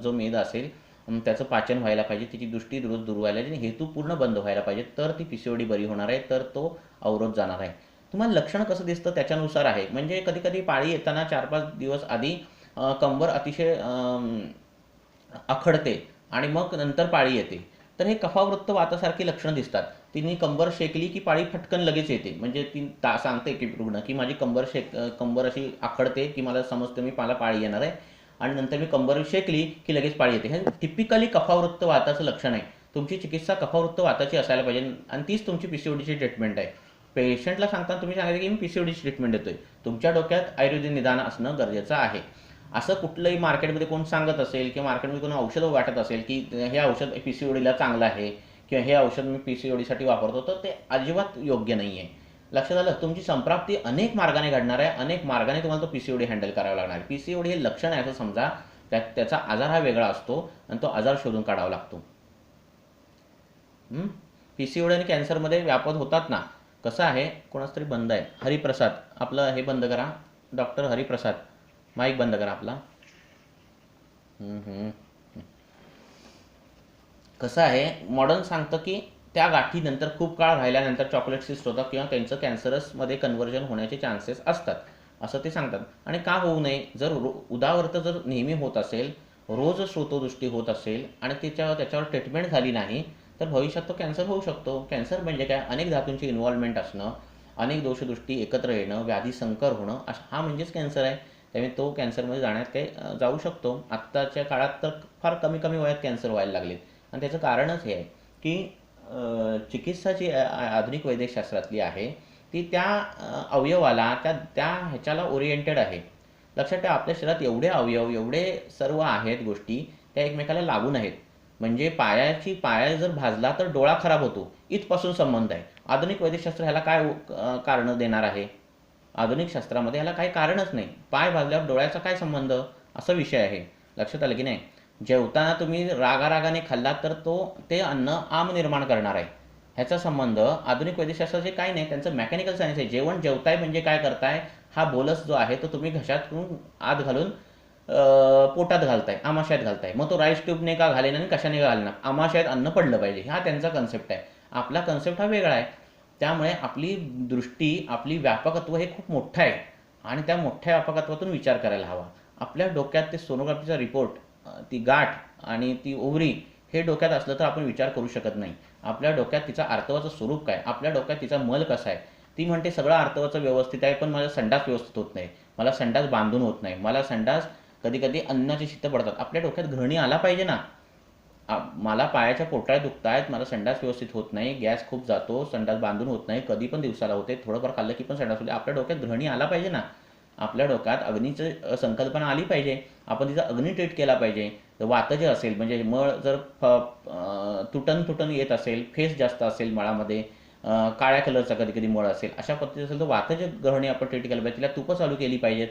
जो मेद असेल त्याचं पाचन व्हायला पाहिजे, त्याची दृष्टी रोज दूर व्हायला पाहिजे, हेतू पूर्ण बंद व्हायला पाहिजे, तर ती PCOD बरी होणार आहे, तर तो अवरोध जाणार आहे. तुम्हाला लक्षण कसं दिसतं त्याच्यानुसार आहे. म्हणजे कधी कधी पाळी येताना 4-5 दिवस आधी कंबर अतिशय आखडते, आणि मग नंतर पाळी येते. तर हे कफावृत्त वातासारखी लक्षणं दिसतात. तिने कंबर शेकली की पाळी फटकन लगेच येते. म्हणजे ती सांगते की रुग्ण की माझी कंबर अशी आखडते की मला समजतं मला पाळी येणार आहे, आणि नंतर मी कंबर शेकली की लगेच पाळी येते. हे टिपिकली कफावृत्त वाताचं लक्षण आहे. तुमची चिकित्सा कफावृत्त वाताची असायला पाहिजे, आणि तीच तुमची पीसीओडीची ट्रीटमेंट आहे. पेशंटला सांगताना तुम्ही सांगायचं की मी पीसीओडीची ट्रीटमेंट देतोय. तुमच्या डोक्यात आयुर्वेदिक निदान असणं गरजेचं आहे. असं कुठलंही मार्केटमध्ये कोण सांगत असेल किंवा मार्केटमध्ये कोण औषध वाटत असेल की हे औषध पीसीओडीला चांगलं आहे किंवा हे औषध मी पीसीओडीसाठी वापरतो, तर ते अजिबात योग्य नाही आहे. लक्षात आलं? तुमची संप्राप्ती अनेक मार्गाने घडणार आहे. अनेक मार्गाने तुम्हाला तो पीसीओडी हँडल करावा लागणार आहे. पीसीओडी हे लक्षण आहे असं समजा. त्याचा आजार हा वेगळा असतो आणि तो आजार शोधून काढावा लागतो. पीसीओडी आणि कॅन्सरमध्ये व्यापत होतात ना. कसं आहे, कोणाच तरी बंद आहे. हरिप्रसाद, आपलं हे बंद करा. डॉक्टर हरिप्रसाद, माईक बंद करा आपला. कसं आहे, मॉडर्न सांगतं की त्या गाठीनंतर खूप काळ राहिल्यानंतर चॉकलेट सिस्ट होतं किंवा त्यांचं कॅन्सरसमध्ये कन्व्हर्जन होण्याचे चान्सेस असतात, असं ते सांगतात. आणि का होऊ नये? जर उदावरत जर नेहमी होत असेल, रोज श्रोतोदृष्टी होत असेल आणि त्याच्यावर ट्रीटमेंट झाली नाही, तर भविष्यात तो कॅन्सर होऊ शकतो. कॅन्सर म्हणजे काय? अनेक धातूंची इन्व्हॉल्वमेंट असणं, अनेक दोषदृष्टी एकत्र येणं, व्याधी संकर होणं, हा म्हणजेच कॅन्सर आहे. त्यामुळे तो कॅन्सरमध्ये जाण्यात काही जाऊ शकतो. आत्ताच्या काळात तर फार कमी कमी वयात कॅन्सर व्हायला लागलेत, आणि त्याचं कारणच हे आहे की चिकित्सा जी आधुनिक वैद्यकशास्त्रातली आहे ती त्या अवयवाला त्या ह्याच्याला ओरिएंटेड आहे. लक्षात ठेवा, आपल्या शरीरात एवढे अवयव, एवढे सर्व आहेत गोष्टी, त्या एकमेकाला लागून आहेत. म्हणजे पाया जर भाजला तर डोळा खराब होतो, इथपासून संबंध आहे. आधुनिक वैद्यकशास्त्र ह्याला काय कारण देणार आहे? आधुनिक शास्त्रामध्ये ह्याला काही कारणच नाही. पाय भाजल्यावर डोळ्याचा काय संबंध, असा विषय आहे. लक्षात आलं की नाही? जेवताना तुम्ही रागारागाने खाल्लात तर ते अन्न आम निर्माण करणार आहे. ह्याचा संबंध आधुनिक वैद्यशास्त्राचे काही नाही, त्यांचं मेकॅनिकल सायन्स आहे. जेवताय म्हणजे काय करताय, हा बोलस जो आहे तो तुम्ही घशातून आत घालून पोटात घालताय, आमाशयात घालताय. मग तो राईस ट्यूबने का घालेन आणि कशाने का घालणार? आमाशयात अन्न पडलं पाहिजे, हा त्यांचा कन्सेप्ट आहे. आपला कन्सेप्ट हा वेगळा आहे. त्यामुळे आपली दृष्टी, आपली व्यापकत्व हे खूप मोठं आहे, आणि त्या मोठ्या व्यापकत्वातून विचार करायला हवा. आपल्या डोक्यात ते सोनोग्राफीचा रिपोर्ट, ती गाठ आणि ती ओव्हरी हे डोक्यात असलं तर आपण विचार करू शकत नाही. आपल्या डोक्यात तिचा आर्तवाचं स्वरूप काय, आपल्या डोक्यात तिचा मल कसा आहे. ती म्हणते सगळं आर्तवाचं व्यवस्थित आहे, पण माझा संडास व्यवस्थित होत नाही, मला संडास बांधून होत नाही, मला संडास कधी कधी अन्नाची शितं पडतात. आपल्या डोक्यात घृणी आला पाहिजे ना. मला पायाच्या पोटाळ्या दुखत आहेत, मला संडास व्यवस्थित होत नाही, गॅस खूप जातो, संडास बांधून होत नाही, कधी पण दिवसाला होते, थोडंफार खाल्लं की पण संडास होते. आपल्या डोक्यात घृणी आला पाहिजे ना. आपल्या डोक्यात अग्नीचं संकल्पना आली पाहिजे, आपण तिचा अग्नी ट्रीट केला पाहिजे. वात जे असेल, म्हणजे मळ जर तुटन येत असेल, फेस जास्त असेल मळामध्ये, काळ्या कलरचा कधी कधी मळ असेल, अशा पद्धतीचं असेल तर वाताचे ग्रहणी आपण ट्रीट केलं पाहिजे. तिला तुपं चालू केली पाहिजेत.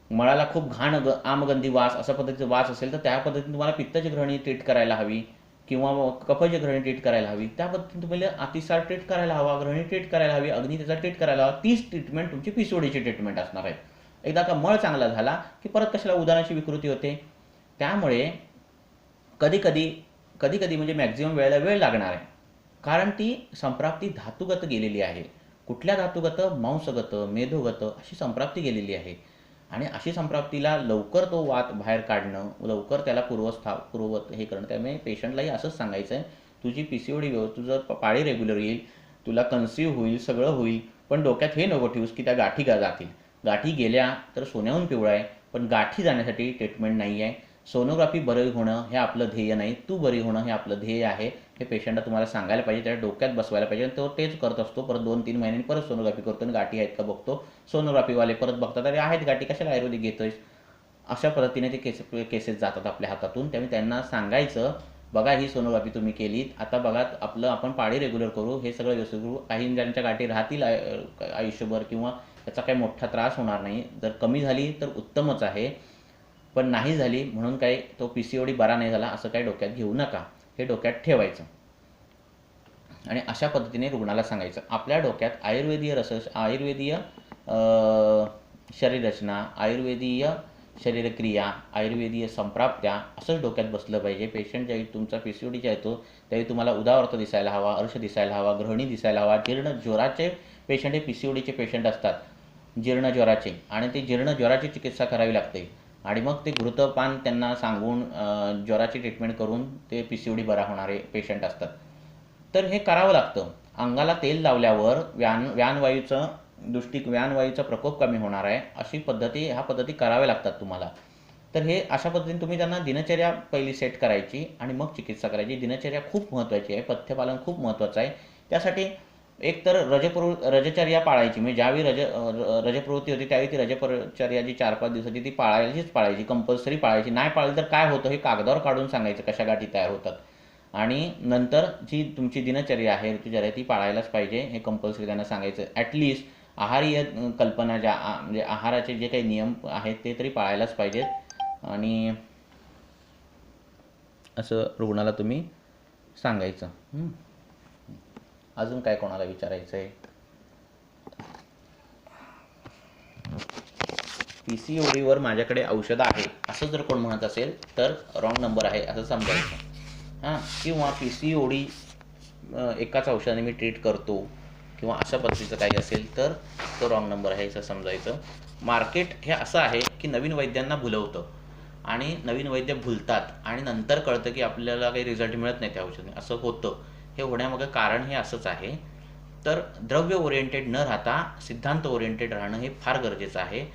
मळाला खूप घाण आमगंधी वास, अशा पद्धतीचा वास असेल तर त्या पद्धतीने तुम्हाला पित्ताची ग्रहणी ट्रीट करायला हवी, किंवा कफाची ग्रहणी ट्रीट करायला हवी. त्या पद्धतीने तुम्हाला अतिसार ट्रीट करायला हवा, ग्रहणी ट्रीट करायला हवी, अग्नी त्याचा ट्रीट करायला हवा. तीच ट्रीटमेंट तुमची पीसीओडीची ट्रीटमेंट असणार आहे. एकदा का मळ चांगला झाला की परत कशाला उदाहरणाची विकृती होते. त्यामुळे कधी कधी म्हणजे मॅक्झिमम वेळ लागणार आहे, कारण ती संप्राप्ती धातुगत गेलेली आहे. कुठल्या धातुगत? मांसगत, मेधोगत अशी संप्राप्ती गेलेली आहे. आणि अशी संप्राप्तीला लवकर तो वात बाहेर काढणं, लवकर त्याला पूर्ववत हे करणं. त्यामुळे पेशंटलाही असंच सांगायचं आहे, तुझी पीसीओडी व्यवस्थित, तुझं पाळी रेग्युलर येईल, तुला कन्सीव्ह होईल, सगळं होईल, पण डोक्यात हे नको ठेवूस की त्या गाठी जातील. गाठी गेल्या तर सोन्याहून पिवळा आहे, पण गाठी जाण्यासाठी ट्रीटमेंट नाही आहे. सोनोग्राफी बरी होणं हे आपलं ध्येय नाही, तू बरी होणं हे आपलं ध्येय आहे. हे पेशंटला तुम्हाला सांगायला पाहिजे, त्याच्या डोक्यात बसवायला पाहिजे. तो तेच करत असतो. परत 2-3 महिन्यांनी परत सोनोग्राफी करतो आणि गाठी आहेत का बघतो. सोनोग्राफीवाले परत बघतात, अरे आहेत गाठी, कशाला आयुर्वेदिक घेतोयस. अशा पद्धतीने ते केसेस जातात आपल्या हातातून. त्यामुळे त्यांना सांगायचं, बघा ही सोनोग्राफी तुम्ही केलीत, आता बघा आपण पाळी रेग्युलर करू, हे सगळं व्यवस्थित करू. काही ज्यांच्या गाठी राहतील आयुष्यभर किंवा त्याचा काही मोठा त्रास होणार नाही. जर कमी झाली तर उत्तमच आहे, पण नाही झाली म्हणून काही तो पीसीओडी बरा नाही झाला असं काही डोक्यात घेऊ नका. हे डोक्यात ठेवायचं आणि अशा पद्धतीने रुग्णाला सांगायचं. आपल्या डोक्यात आयुर्वेदीय शरीररचना, आयुर्वेदीय शरीरक्रिया, आयुर्वेदीय संप्राप्त्या असंच डोक्यात बसलं पाहिजे. पेशंट ज्यावेळी तुमचा पीसीओडीचा येतो त्यावेळी तुम्हाला उदावर्त दिसायला हवा, अर्श दिसायला हवा, ग्रहणी दिसायला हवा. जीर्ण ज्वराचे पेशंट हे पीसीओडीचे पेशंट असतात, जीर्ण ज्वराचे, आणि ते जीर्ण ज्वराची चिकित्सा करावी लागते. आणि मग ते घृतपान त्यांना सांगून ज्वराची ट्रीटमेंट करून ते PCOD बरा होणारे पेशंट असतात. तर हे करावं लागतं. अंगाला तेल लावल्यावर व्यानवायूचा प्रकोप कमी होणार आहे, ह्या पद्धती कराव्या लागतात तुम्हाला. तर हे अशा पद्धतीने तुम्ही त्यांना दिनचर्या पहिली सेट करायची आणि मग चिकित्सा करायची. दिनचर्या खूप महत्त्वाची आहे, पथ्यपालन खूप महत्त्वाचं आहे. त्यासाठी एक तर रजचर्या पाळायची, म्हणजे ज्यावेळी रजप्रवृत्ती होती त्यावेळी ती रजचर्या जी 4-5 दिवसाची ती पाळायची, कंपल्सरी पाळायची. नाही पाळली तर काय होतं हे कागदावर काढून सांगायचं, कशा गाठी तयार होतात. आणि नंतर जी तुमची दिनचर्या आहे, ऋतुचर्या, ती पाळायलाच पाहिजे, हे कंपल्सरी त्यांना सांगायचं. ॲटलिस्ट आहारीय कल्पना म्हणजे आहाराचे जे काही नियम आहेत ते तरी पाळायलाच पाहिजेत. आणि असं रुग्णाला तुम्ही सांगायचं. अजून काय कोणाला विचारायचं आहे? PCODवर माझ्याकडे औषध आहे असं जर कोण म्हणत असेल तर रॉंग नंबर आहे असं समजायचं. किंवा PCOD एकाच औषधाने मी ट्रीट करतो किंवा अशा पद्धतीचं काही असेल तर तो रॉंग नंबर आहे असं समजायचं. मार्केट हे असं आहे की नवीन वैद्यांना भुलवतं आणि नवीन वैद्य भुलतात आणि नंतर कळतं की आपल्याला काही रिझल्ट मिळत नाही त्या औषधाने, असं होतं. हे होण्यामागं कारण हे असंच आहे. तर द्रव्य ओरिएंटेड न राहता सिद्धांत ओरिएंटेड राहणं हे फार गरजेचं आहे.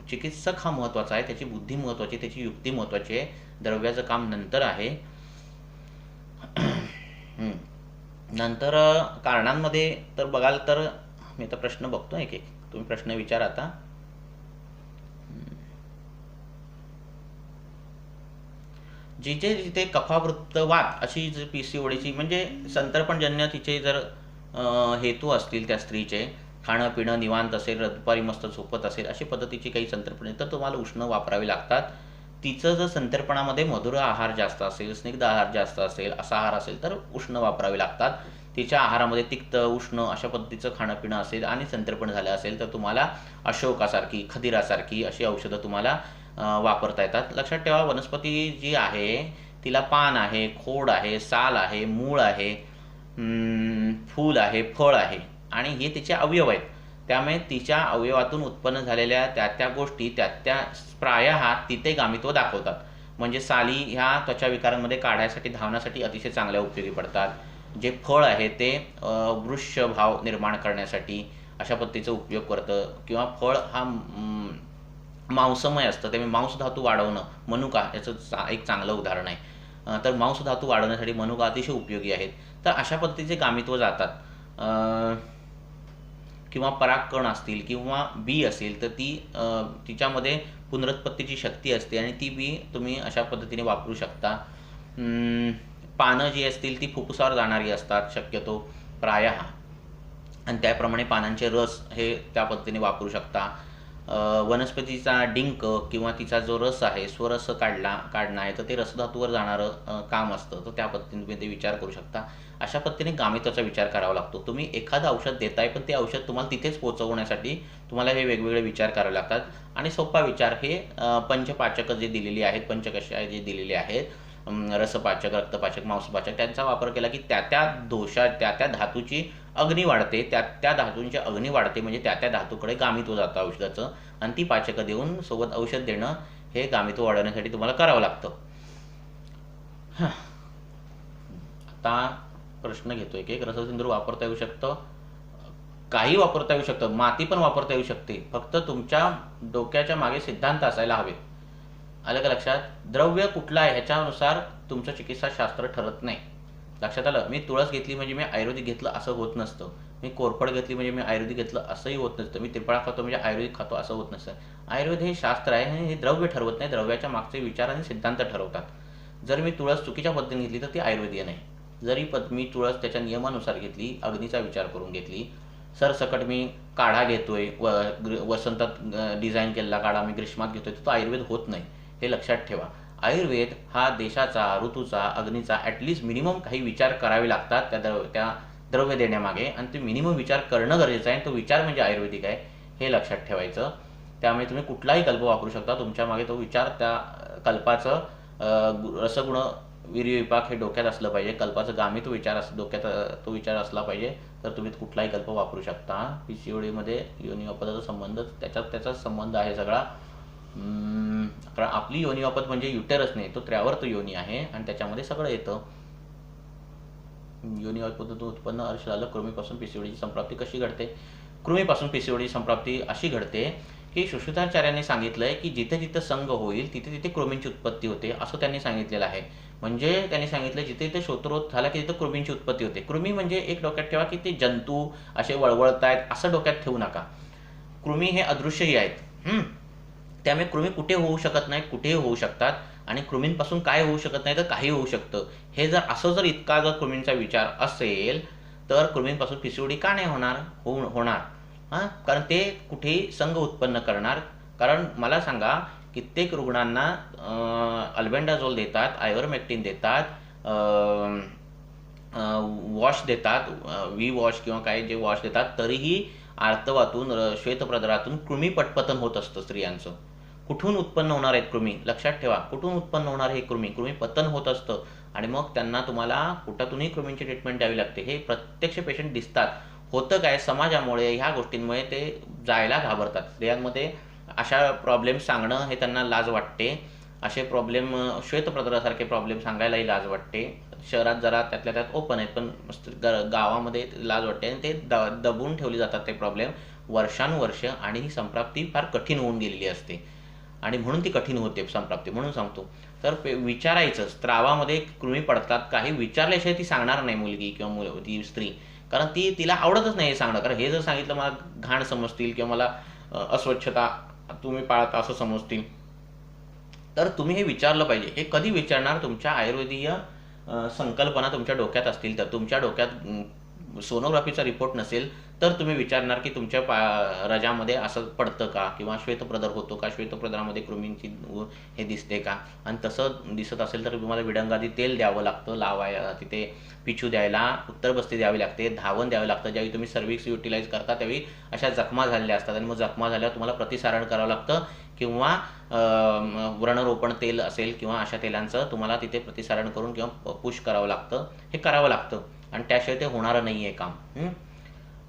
चिकित्सक हा महत्त्वाचा आहे, त्याची बुद्धी महत्त्वाची, त्याची युक्ती महत्त्वाची आहे, द्रव्याचं काम नंतर आहे. नंतर कारणांमध्ये तर बघाल तर मी आता प्रश्न बघतो एक तुम्ही प्रश्न विचारा आता. जिथे कफावृत्तवात अशी PCODची म्हणजे संतर्पणजन्य तिचे जर हेतू असतील त्या स्त्रीचे, खाणं पिणं निवांत असेल, दुपारी मस्त झोपत असेल, अशी पद्धतीची काही संतर्पणे तर तुम्हाला उष्ण वापरावी लागतात. तिचं जर संतर्पणामध्ये मधुर आहार जास्त असेल, स्निग्ध आहार जास्त असेल, असा आहार असेल तर उष्ण वापरावे लागतात. तिच्या आहारामध्ये तिक्त उष्ण अशा पद्धतीचं खाणं पिणं असेल आणि संतर्पण झालं असेल तर तुम्हाला अशोकासारखी, खदिरासारखी अशी औषधं तुम्हाला वापरता येतात. लक्षात ठेवा, वनस्पती जी आहे तिला पान आहे, खोड आहे, साल आहे, मूळ आहे, फूल आहे, फळ आहे आणि हे तिचे अवयव आहेत. त्यामुळे तिच्या अवयवातून उत्पन्न झालेल्या त्या गोष्टी त्या प्रायः तिथे गामित्व दाखवतात. म्हणजे साली ह्या त्वचा विकारांमध्ये काढायसाठी, धावण्यासाठी अतिशय चांगल्या उपयोगी पडतात. जे फळ आहे ते वृक्षभाव निर्माण करण्यासाठी अशा पद्धतीचा उपयोग करतं. किंवा फळ हा मांसमय असतं, त्यामुळे मांसधातू वाढवणं, मनुका याचं एक चांगलं उदाहरण आहे. तर मांसधातू वाढवण्यासाठी मनुका अतिशय उपयोगी आहेत. तर अशा पद्धतीचे गामित्व जातात. किंवा परागकण असतील किंवा बी असेल तर तिच्यामध्ये पुनरुत्पत्तीची शक्ती असते आणि ती बी तुम्ही अशा पद्धतीने वापरू शकता. पानं जी असतील ती फुफ्फुसावर जाणारी असतात शक्यतो प्रायः, आणि त्याप्रमाणे पानांचे रस हे त्या पद्धतीने वापरू शकता. वनस्पतीचा डिंक किंवा तिचा जो रस आहे, स्वरस काढणं आहे, तर ते रसधातूवर जाणारं काम असतं, तर त्या पद्धतीने तुम्ही ते विचार करू शकता. अशा पद्धतीने गामित्वाचा विचार करावा लागतो. तुम्ही एखादं औषध देताय पण ते औषध तुम्हाला तिथेच पोहोचवण्यासाठी तुम्हाला हे वेगवेगळे विचार करावे लागतात. आणि सोपा विचार हे पंचपाचक जे दिलेली आहेत, पंचकषाय जे दिलेले आहेत, रसपाचक, रक्तपाचक, मांसपाचक, त्यांचा वापर केला की त्या धातूची अग्नी वाढते, त्या धातूंची अग्नी वाढते, म्हणजे त्या धातूकडे गामित्व जातं औषधाचं, आणि ती पाचकं देऊन सोबत औषध देणं हे गामित्व वाढवण्यासाठी तुम्हाला करावं लागतं. आता प्रश्न घेतो एक रससिंधूर वापरता येऊ शकतं, काही वापरता येऊ शकतं, माती पण वापरता येऊ शकते, फक्त तुमच्या डोक्याच्या मागे सिद्धांत असायला हवे. आलं का लक्षात? द्रव्य कुठलं आहे ह्याच्यानुसार तुमचं चिकित्साशास्त्र ठरत नाही. लक्षात आलं? मी तुळस घेतली म्हणजे मी आयुर्वेदिक घेतलं असं होत नसतं. मी कोरफड घेतली म्हणजे मी आयुर्वेदिक घेतलं असंही होत नसतं. मी त्रिफळा खातो म्हणजे आयुर्वेदिक खातो असं होत नसतं. आयुर्वेद हे शास्त्र आहे आणि हे द्रव्य ठरवत नाही, द्रव्याच्या मागचे विचार आणि सिद्धांत ठरवतात. जर मी तुळस चुकीच्या पद्धतीने घेतली तर ती आयुर्वेदीय नाही. जरी मी तुळस त्याच्या नियमानुसार घेतली, अग्नीचा विचार करून घेतली, सरसकट मी काढा घेतोय, वसंतात डिझाईन केलेला काढा मी ग्रीष्मात घेतोय, तर तो आयुर्वेद होत नाही. हे लक्षात ठेवा. आयुर्वेद हा देशाचा, ऋतूचा, अग्नीचा ॲटलिस्ट मिनिमम काही विचार करावे लागतात त्या द्रव्य देण्यामागे, आणि ते मिनिमम विचार करणं गरजेचं आहे. तो विचार म्हणजे आयुर्वेदिक आहे, हे लक्षात ठेवायचं. त्यामुळे तुम्ही कुठलाही कल्प वापरू शकता, तुमच्या मागे तो विचार, त्या कल्पाचं रसगुण वीर्यविपाक हे डोक्यात असलं पाहिजे, कल्पाचं गामित्व डोक्यात तो विचार असला पाहिजे, तर तुम्ही कुठलाही कल्प वापरू शकता. PCODमध्ये योनी अपदाचा संबंध त्याचा संबंध आहे सगळा. कारण आपली योनी अपत म्हणजे युटेरस नाही, तो त्र्यावर्त योनी आहे आणि त्याच्यामध्ये सगळं येतं. योनी अपतून उत्पन्न अर्श झालं. कृमीपासून पीसीओडीची संप्राप्ती कशी घडते? कृमीपासून पीसीओडी संप्राप्ती अशी घडते की सुश्रुताचार्यांनी सांगितलंय की जिथे जिथे संघ होईल तिथे तिथे कृमींची उत्पत्ती होते, असं त्यांनी सांगितलेलं आहे. म्हणजे त्यांनी सांगितलं जिथे जिथे श्रोत्रोत झाला की तिथे कृमींची उत्पत्ती होते. कृमी म्हणजे एक डोक्यात ठेवा की ते जंतू असे वळवळतायत असं डोक्यात ठेवू नका. कृमी हे अदृश्यही आहेत. त्यामुळे कृमी कुठे होऊ शकत नाहीत, कुठेही होऊ शकतात आणि कृमींपासून काय होऊ शकत नाही तर काही होऊ शकतं. हे जर असं जर इतका जर कृमींचा विचार असेल तर कृमींपासून पीसीओडी का नाही होणार? कारण ते कुठेही संघ उत्पन्न करणार. कारण मला सांगा, कित्येक रुग्णांना अल्बेंडाझोल देतात, आयव्हरमेक्टिन देतात, वॉश देतात, व्ही वॉश किंवा काय जे वॉश देतात, तरीही आर्तवातून श्वेतप्रदरातून कृमी पटपतन होत असतं स्त्रियांचं. कुठून उत्पन्न होणार आहेत कृमी? लक्षात ठेवा, कुठून उत्पन्न होणार हे कृमी पतन होत असतं आणि मग त्यांना तुम्हाला कुठातूनही कृमींची ट्रीटमेंट द्यावी लागते. हे प्रत्यक्ष पेशंट दिसतात. होतं काय, समाजामुळे ह्या गोष्टींमुळे ते जायला घाबरतात. स्त्रियांमध्ये अशा प्रॉब्लेम सांगणं हे त्यांना लाज वाटते. असे प्रॉब्लेम, श्वेतप्रदरासारखे प्रॉब्लेम सांगायलाही लाज वाटते. शहरात जरा त्यातल्या त्यात ओपन आहेत, पण गावामध्ये लाज वाटते आणि ते दबून ठेवले जातात ते प्रॉब्लेम वर्षानुवर्ष. आणि ही संप्राप्ती फार कठीण होऊन गेलेली असते आणि म्हणून ती कठीण होते संप्राप्ती. म्हणून सांगतो, तर विचारायचं. स्त्रावामध्ये कृमी पडतात, काही विचारल्याशिवाय ती सांगणार नाही मुलगी किंवा ती स्त्री, कारण तिला आवडतच नाही हे सांगणं. कारण हे जर सांगितलं मला घाण समजतील किंवा मला अस्वच्छता तुम्ही पाळता असं समजतील. तर तुम्ही हे विचारलं पाहिजे. हे कधी विचारणार? तुमच्या आयुर्वेदीय संकल्पना तुमच्या डोक्यात असतील तर. तुमच्या डोक्यात सोनोग्राफीचा रिपोर्ट नसेल तर तुम्ही विचारणार की तुमच्या रजामध्ये असं पडतं का, किंवा श्वेतप्रदर होतो का, श्वेतप्रदरामध्ये कृमींची हे दिसते का. आणि तसं दिसत असेल तर तुम्हाला विडंगादी तेल द्यावं लागतं लावायला, तिथे पिछू द्यायला, उत्तरबस्ती द्यावी लागते, धावण द्यावं लागतं. ज्यावेळी तुम्ही सर्व्हिक्स युटिलाइज करता त्यावेळी अशा जखमा झालेल्या असतात आणि मग जखमा झाल्यावर तुम्हाला प्रतिसारण करावं लागतं, किंवा व्रणरोपण तेल असेल किंवा अशा तेलांचं तुम्हाला तिथे प्रतिसारण करून किंवा पुश करावं लागतं. हे करावं लागतं आणि त्याशिवाय ते होणारं नाही आहे काम.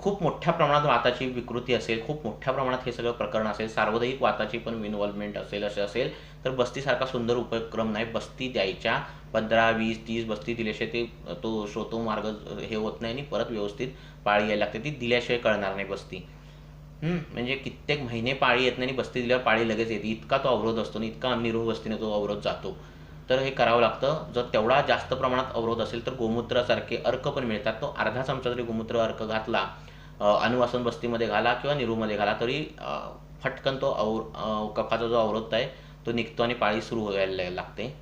खूप मोठ्या प्रमाणात वाताची विकृती असेल, खूप मोठ्या प्रमाणात हे सगळं प्रकरण असेल, सार्वजनिक वाताची पण इन्व्हॉल्वमेंट असेल, असं असेल तर बस्तीसारखा सुंदर उपक्रम नाही. बस्ती द्यायच्या 15, 20, 30 बस्ती दिल्याशिवाय ते तो श्रोतो मार्ग हे होत नाही आणि परत व्यवस्थित पाळी यायला लागते. ती दिल्याशिवाय कळणार नाही बस्ती. म्हणजे कित्येक महिने पाळी येत नाही आणि बस्ती दिल्यावर पाळी लगेच येते. इतका तो अवरोध असतो आणि इतका निरोग बस्तीने तो अवरोध जातो. तर हे करावं लागतं. जर तेवढा जास्त प्रमाणात अवरोध असेल तर गोमूत्रासारखे अर्क पण मिळतात. तो अर्धा चमचा जरी गोमूत्र अर्क घातला, अनुवासन बस्तीमध्ये घाला किंवा निरूमध्ये घाला, तरी फटकन तो कफाचा जो अवरोध आहे तो निघतो आणि पाळी सुरू व्हायला लागते.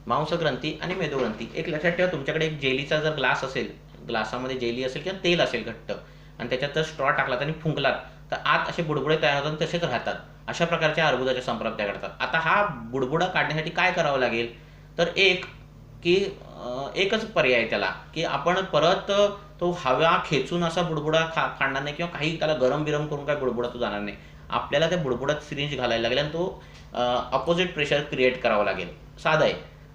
मांसग्रंथी आणि मेदोग्रंथी. एक लक्षात ठेवा, तुमच्याकडे एक जेलीचा जर ग्लास असेल, ग्लासामध्ये जेली असेल किंवा तेल असेल घट्ट, आणि त्याच्यात जर स्ट्रॉ टाकलात आणि फुंकलात तर आत असे बुडबुडे तयार होतात आणि तसेच राहतात. अशा प्रकारच्या अर्बुदाच्या संप्राप्त्या घडतात. आता हा बुडबुडा काढण्यासाठी काय करावं लागेल? तर एकच पर्याय आहे त्याला, की आपण परत तो हवा खेचून असा बुडबुडा काढणार नाही किंवा काही त्याला गरम बिरम करून काय बुडबुडा तो जाणार नाही. आपल्याला त्या बुडबुडात सिरिंज घालायला लागेल आणि तो अपोजिट प्रेशर क्रिएट करावा लागेल. साधं आहे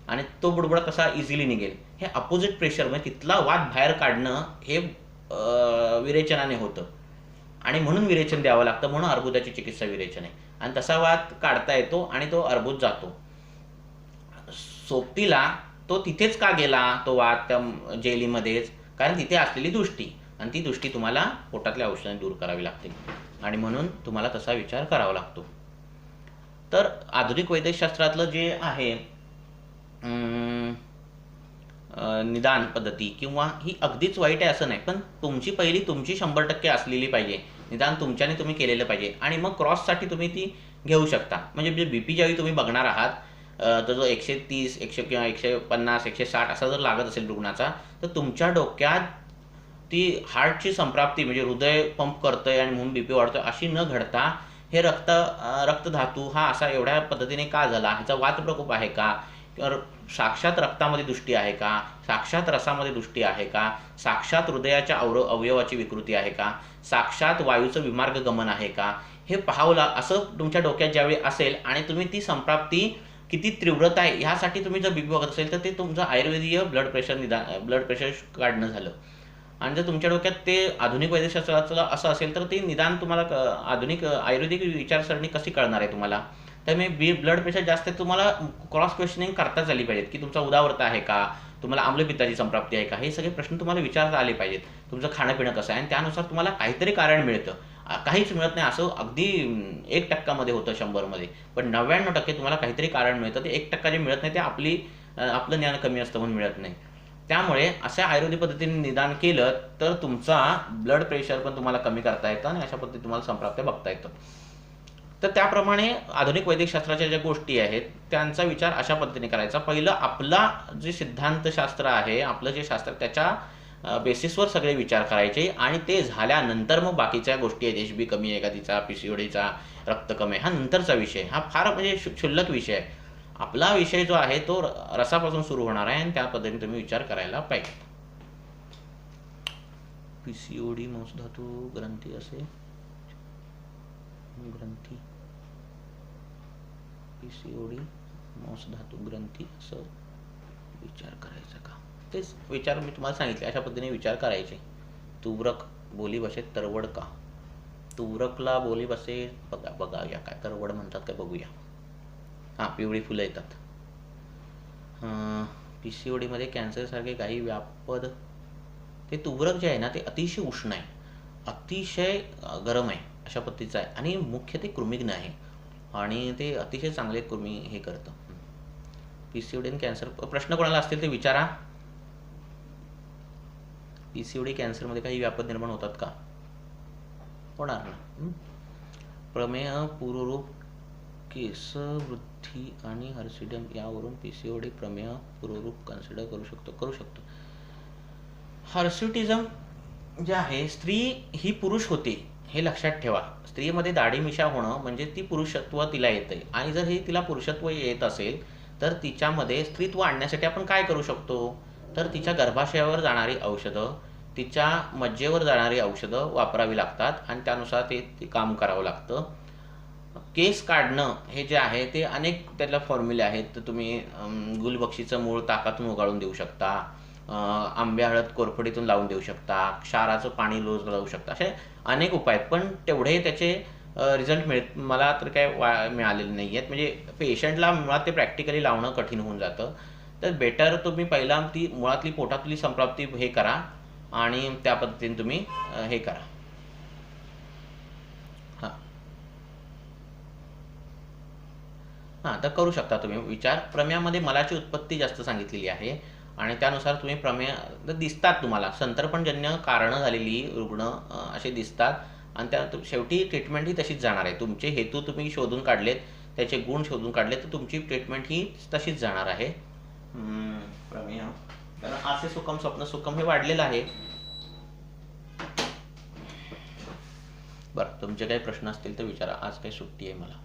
आणि तो बुडबुडा कसा इझिली निघेल. हे अपोजिट प्रेशर म्हणजे तिथला वात बाहेर काढणं हे विरेचनाने होतं आणि म्हणून विरेचन द्यावं लागतं. म्हणून अर्बुदाची चिकित्सा विरेचन आहे आणि तसा वात काढता येतो आणि तो अर्बुद जातो. सोबतीला तो तिथेच का गेला तो वात त्या जेलीमध्येच? कारण तिथे असलेली दृष्टी, आणि ती दृष्टी तुम्हाला पोटातल्या औषधाने दूर करावी लागते आणि म्हणून तुम्हाला तसा विचार करावा लागतो. तर आधुनिक वैद्यकशास्त्रातलं जे आहे निदान पद्धती, किंवा ही अगदीच वाईट आहे असं नाही, पण तुमची 100% असलेली पाहिजे. निदान तुमच्याने तुम्ही केलेलं पाहिजे आणि मग क्रॉससाठी तुम्ही ती घेऊ शकता. म्हणजे बीपी ज्यावेळी तुम्ही बघणार आहात तर जो 130, 100 किंवा 150, 160 असा जर लागत असेल रुग्णाचा, तर तुमच्या डोक्यात ती हार्टची संप्राप्ती म्हणजे हृदय पंप करतंय आणि म्हणून बीपी वाढतोय अशी न घडता हे रक्तधातू हा असा एवढ्या पद्धतीने का झाला, ह्याचा वात प्रकोप आहे का, किंवा साक्षात रक्तामध्ये दृष्टी आहे का, साक्षात रसामध्ये दृष्टी आहे का, साक्षात हृदयाच्या अवयवाची विकृती आहे का, साक्षात वायूचं विमार्ग गमन आहे का, हे पाहावं असं तुमच्या डोक्यात ज्यावेळी असेल आणि तुम्ही ती संप्राप्ती किती तीव्रता आहे ह्यासाठी तुम्ही जर बीपी बघत असेल तर ते तुमचं आयुर्वेदीय ब्लड प्रेशर काढणं झालं. आणि जर तुमच्या डोक्यात ते आधुनिक वैद्यशास्त्राचं असं असेल तर ते निदान तुम्हाला आधुनिक आयुर्वेदिक विचारसरणी कशी कळणार आहे तुम्हाला. तर मी ब्लड प्रेशर जास्त आहे, तुम्हाला क्रॉस क्वेश्चनिंग करताच आली पाहिजेत की तुमचा उदावरता आहे का, तुम्हाला आम्लपित्ताची संप्राप्ती आहे का, हे सगळे प्रश्न तुम्हाला विचारता आले पाहिजेत. तुमचं खाणं पिणं कसं आहे आणि त्यानुसार तुम्हाला काहीतरी कारण मिळतं. काहीच मिळत नाही असं अगदी 1% होतं 100मध्ये, पण 99% तुम्हाला काहीतरी कारण मिळतं. ते 1% जे मिळत नाही ते आपलं ज्ञान कमी असतं म्हणून मिळत नाही. त्यामुळे अशा आयुर्वेदिक पद्धतीने निदान केलं तर तुमचा ब्लड प्रेशर पण तुम्हाला कमी करता येतं आणि अशा पद्धतीने तुम्हाला संप्राप्त्या बघता येतं. तर त्याप्रमाणे आधुनिक वैद्यकशास्त्राच्या ज्या गोष्टी आहेत त्यांचा विचार अशा पद्धतीने करायचा. पहिलं आपला जे सिद्धांतशास्त्र आहे, आपलं जे शास्त्र, त्याच्या बेसिसवर सगळे विचार करायचे आणि ते झाल्यानंतर मग बाकीच्या गोष्टी आहेत, HB कमी आहे का तिचा, PCODचा, रक्त कमी आहे, हा नंतरचा विषय. हा फार म्हणजे क्षुल्लक विषय आहे. आपला विषय जो आहे तो रसापासून सुरू होणार आहे आणि त्या पद्धतीने तुम्ही विचार करायला पाहिजे. PCOD मांसधातू ग्रंथी असे ग्रंथी PCOD मांसधातू ग्रंथी असं विचार करायचा का, तेच विचार मी तुम्हाला सांगितले अशा पद्धतीने विचार करायचे. तुवरक बोली भाषेत तरवड का, तुवरकला बोली भाषेत बघूया काय तरवड म्हणतात काय बघूया. हां, पिवळी फुलं येतात. PCOD मध्ये कॅन्सरसारखे काही व्यापद, ते तुवरक जे आहे ना ते अतिशय उष्ण आहे, अतिशय गरम आहे अशा पद्धतीचं आहे आणि मुख्य ते कृमिघ्न आहे आणि ते अतिशय चांगले कृमी हे करतं. PCOD कॅन्सर प्रश्न कोणाला असतील ते विचारा. PCOD कॅन्सरमध्ये काही व्यापद निर्माण होतात का, होणार ना. प्रमेय, पुरुरूप, केसवृद्धी आणि हर्सिडियम यावरून PCOD प्रमेय पुरुरूप कन्सिडर करू शकतो. हर्सिटिझम जे आहे, स्त्री ही पुरुष होती हे लक्षात ठेवा. स्त्रीमध्ये दाढी मिशा होणं म्हणजे ती पुरुषत्व तिला येतंय आणि जर हे तिला पुरुषत्व येत असेल तर तिच्यामध्ये स्त्रीत्व आणण्यासाठी आपण काय करू शकतो, तर तिच्या गर्भाशयावर जाणारी औषधं, तिच्या मज्जेवर जाणारी औषधं वापरावी लागतात आणि त्यानुसार ते काम करावं लागतं. केस काढणं हे जे आहे ते अनेक त्याला फॉर्म्युले आहेत. तर तुम्ही गुलबक्षीचं मूळ ताकातून उगाळून देऊ शकता, आंब्या हळद कोरफडीतून लावून देऊ शकता, क्षाराचं पाणी रोज लावू शकता, असे अनेक उपाय आहेत. पण तेवढे त्याचे रिझल्ट मला तर काय मिळालेले नाही आहेत. म्हणजे पेशंटला मुळात ते प्रॅक्टिकली लावणं कठीण होऊन जातं. तर बेटर तुम्ही पहिला ती मुळातली पोटातली संप्राप्ती हे करा आणि त्या पद्धतीने तुम्ही हे करा. हां, तर करू शकता तुम्ही विचार. प्रमेयामध्ये मलाची उत्पत्ती जास्त सांगितलेली आहे आणि त्यानुसार तुम्ही प्रमेय दिसतात तुम्हाला, संतर्पणजन्य कारणं झालेली रुग्ण असे दिसतात आणि त्या शेवटी ट्रीटमेंट ही तशीच जाणार आहे. तुमचे हेतू तुम्ही शोधून काढलेत, त्याचे गुण शोधून काढले, तर तुमची ट्रीटमेंट ही तशीच जाणार आहे. प्रमेय कारण आसे सुखम स्वप्न सुखम हे वाढलेलं आहे. बरं, तुमचे काही प्रश्न असतील तर विचारा. आज काही सुट्टी आहे मला.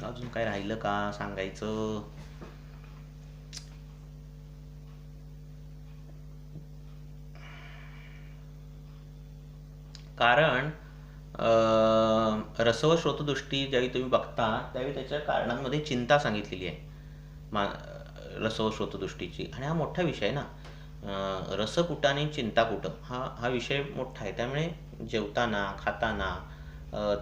अजून काय राहिलं का सांगायचं. कारण रस व श्रोतदृष्टी ज्यावेळी तुम्ही बघता त्यावेळी त्याच्या कारणांमध्ये चिंता सांगितलेली आहे रस व श्रोतदृष्टीची, आणि हा मोठा विषय आहे ना. रस कुठं आणि चिंता कुठं हा विषय मोठा आहे. त्यामुळे जेवताना खाताना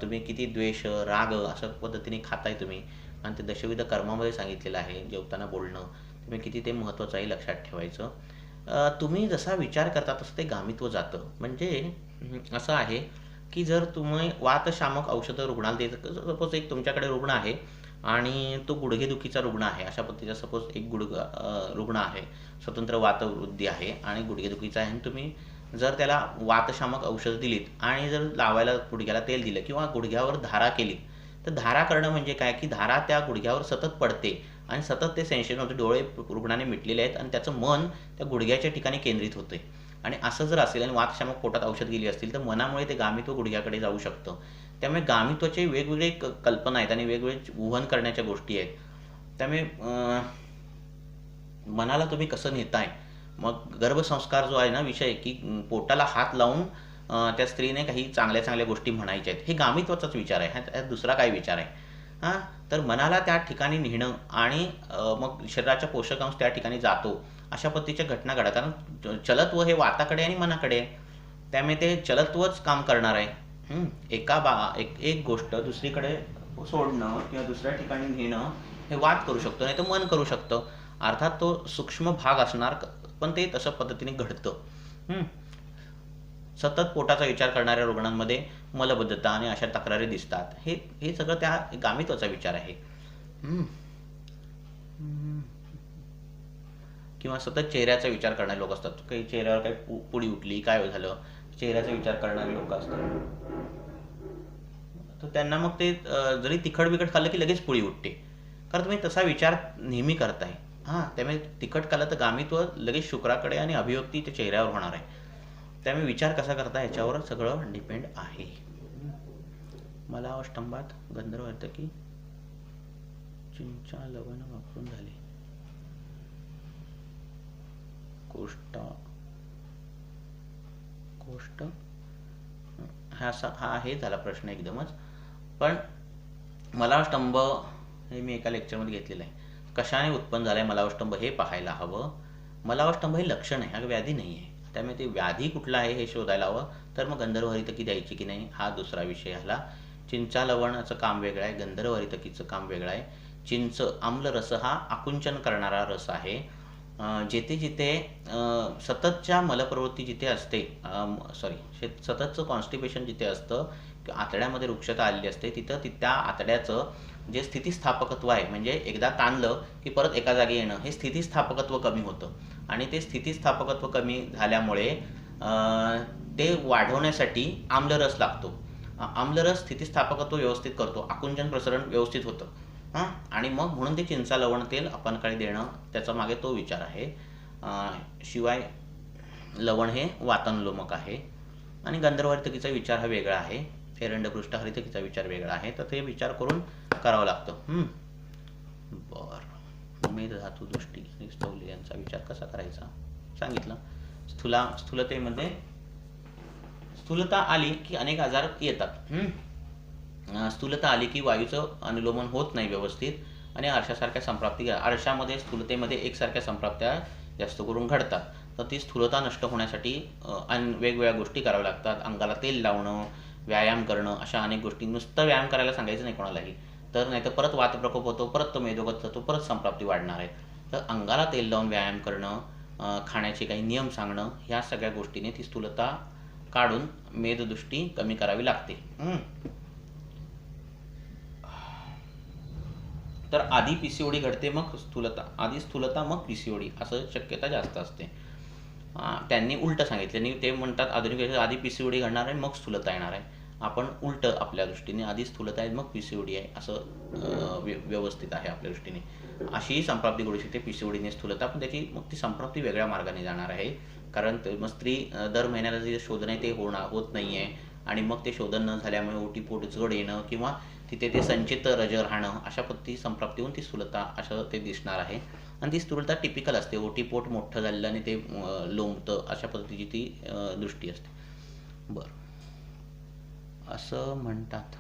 तुम्ही किती द्वेष राग अशा पद्धतीने खाताय तुम्ही, आणि ते दशविध कर्मामध्ये सांगितलेलं आहे जेवताना बोलणं, तुम्ही किती ते महत्त्वाचं आहे लक्षात ठेवायचं. तुम्ही जसा विचार करता तसं ते गामित्व जातं. म्हणजे असं आहे की जर तुम्ही वातशामक औषधं रुग्णाला देत, सपोज एक तुमच्याकडे रुग्ण आहे आणि तो गुडघेदुखीचा रुग्ण आहे, अशा पद्धतीचा सपोज एक रुग्ण आहे, स्वतंत्र वातवृद्धी आहे आणि गुडघेदुखीचा आहे, आणि तुम्ही जर त्याला वातशामक औषध दिलीत आणि जर लावायला गुडघ्याला तेल दिलं किंवा गुडघ्यावर धारा केली, तर धारा करणं म्हणजे काय की धारा त्या गुडघ्यावर सतत पडते आणि सतत ते सेन्सेशन होते, डोळे रुग्णाने मिटलेले आहेत आणि त्याचं मन त्या गुडघ्याच्या ठिकाणी केंद्रित होते. आणि असं जर असेल आणि वातशामक पोटात औषध गेली असतील तर मनामुळे ते गामित्व गुडघ्याकडे जाऊ शकतं. त्यामुळे गामित्वाचे वेगवेगळे कल्पना आहेत आणि वेगवेगळे वहन करण्याच्या गोष्टी आहेत. त्यामुळे मनाला तुम्ही कसं नेताय. मग गर्भसंस्कार जो आहे ना विषय, की पोटाला हात लावून त्या स्त्रीने काही चांगल्या चांगल्या गोष्टी म्हणायच्या आहेत. हे गामित्वाचाच विचार आहे, ह्यात दुसरा काय विचार आहे? हां, तर मनाला त्या ठिकाणी नेणं आणि मग शरीराचा पोषकांश त्या ठिकाणी जातो, अशा पद्धतीच्या घटना घडतात. कारण चलत्व हे वाताकडे आणि मनाकडे आहे, त्यामुळे ते चलत्वच काम करणार आहे. एक गोष्ट दुसरीकडे सोडणं किंवा दुसऱ्या ठिकाणी नेणं हे वात करू शकतो, नाही तर मन करू शकतं. अर्थात तो सूक्ष्म भाग असणार, पण ते तशा पद्धतीने घडतं. सतत पोटाचा विचार करणाऱ्या रुग्णांमध्ये मलबद्धता आणि अशा तक्रारी दिसतात. हे सगळं त्या गामित्वाचा विचार आहे. किंवा सतत चेहऱ्याचा विचार करणारे लोक असतात. काही चेहऱ्यावर काही पुडी उठली, काय झालं, चेहऱ्याचा विचार करणारे लोक असतात. तर त्यांना मग ते जरी तिखट बिकट खाल्लं की लगेच पुळी उठते, कारण तुम्ही तसा विचार नेहमी करताय. त्यामुळे तिखट खाल्लं तर गामित्व लगेच शुक्राकडे आणि अभिव्यक्ती त्या चेहऱ्यावर होणार आहे. त्यामुळे विचार कसा करता याच्यावर सगळं डिपेंड आहे. मला स्तंभात गंधर्व की चिंचा लवण वापरून झाले. कोष्ट हा हे झाला प्रश्न एकदमच. पण मलावष्टंभ हे मी एका लेक्चरमध्ये घेतलेलं आहे. कशाने उत्पन्न झालंय मलावष्टंभ हे पाहायला हवं. मलावष्टंभ हे लक्षण आहे, हा व्याधी नाही आहे. त्यामुळे ते व्याधी कुठला आहे हे शोधायला हवं. तर मग गंधर्वहरितकी द्यायची की नाही हा दुसरा विषय आला. चिंचा लवणाचं काम वेगळं आहे, गंधर्वहरितकीचं काम वेगळं आहे. चिंच आम्ल रस हा आकुंचन करणारा रस आहे. जिथे जिथे सततच्या मलप्रवृत्ती जिथे असते, सततचं कॉन्स्टिपेशन जिथे असतं, आतड्यामध्ये रुक्षता आलेली असते, तिथं त्या आतड्याचं जे स्थितिस्थापकत्व आहे, म्हणजे एकदा ताणलं की परत एका जागी येणं, हे स्थितिस्थापकत्व कमी होतं. आणि ते स्थितिस्थापकत्व कमी झाल्यामुळे ते वाढवण्यासाठी आम्लरस लागतो. आम्लरस स्थितिस्थापकत्व व्यवस्थित करतो, आकुंचन प्रसरण व्यवस्थित होतं. आणि मग म्हणून ते चिंचा लवण तेल आपण काही देणं, त्याचा मागे तो विचार आहे. शिवाय लवण हे वातानुलोमक आहे आणि गंधर्वहरितकीचा विचार हा वेगळा आहे. एरंडपृष्ठ हरितकीचा विचार वेगळा आहे. तर ते विचार करून करावं लागतं. बरं, मेध धातू दृष्टी आणि स्थौल्य यांचा विचार कसा करायचा सांगितलं. स्थूलतेमध्ये स्थूलता आली की अनेक आजार येतात. स्थूलता आली की वायूचं अनुलोमन होत नाही व्यवस्थित आणि आरशासारख्या संप्राप्ती, आरशामध्ये स्थूलतेमध्ये एकसारख्या संप्राप्त्या जास्त करून घडतात. तर ती स्थूलता नष्ट होण्यासाठी वेगवेगळ्या गोष्टी कराव्या लागतात. अंगाला तेल लावणं, व्यायाम करणं, अशा अनेक गोष्टी. नुसतं व्यायाम करायला सांगायचं नाही कोणालाही, तर नाही तर परत वातप्रकोप होतो, परत तो मेदोगत होतो, परत संप्राप्ती वाढणार आहे. तर अंगाला तेल लावून व्यायाम करणं, खाण्याचे काही नियम सांगणं, ह्या सगळ्या गोष्टीने ती स्थूलता काढून मेददृष्टी कमी करावी लागते. तर आधी पीसीओडी घडते, मग स्थूलता, आधी स्थूलता मग पीसीओडी, असं शक्यता जास्त असते. त्यांनी उलटं सांगितलं. ते म्हणतात आधुनिक आधी पीसीओडी घडणार आहे मग स्थूलता येणार आहे. आपण उलटं आपल्या दृष्टीने, आधी स्थूलता आहे मग पीसीओडी आहे, असं व्यवस्थित आहे आपल्या दृष्टीने. अशीही संप्राप्ती घडू शकते पीसीओडीने स्थूलता, पण त्याची मग ती संप्राप्ती वेगळ्या मार्गाने जाणार आहे. कारण मग स्त्री दर महिन्याला जे शोधन आहे ते होत नाही आहे, आणि मग ते शोधन न झाल्यामुळे ओटीपोट जड येणं किंवा तिथे ते संचित रज राहणं, अशा पद्धती संप्राप्ती होऊन ती स्थूलता असं ते दिसणार आहे. आणि ती स्थूलता टिपिकल असते, ओटीपोट मोठं झालेलं आणि ते लोंबतं, अशा पद्धतीची ती दृष्टी असते. बरं, असं म्हणतात.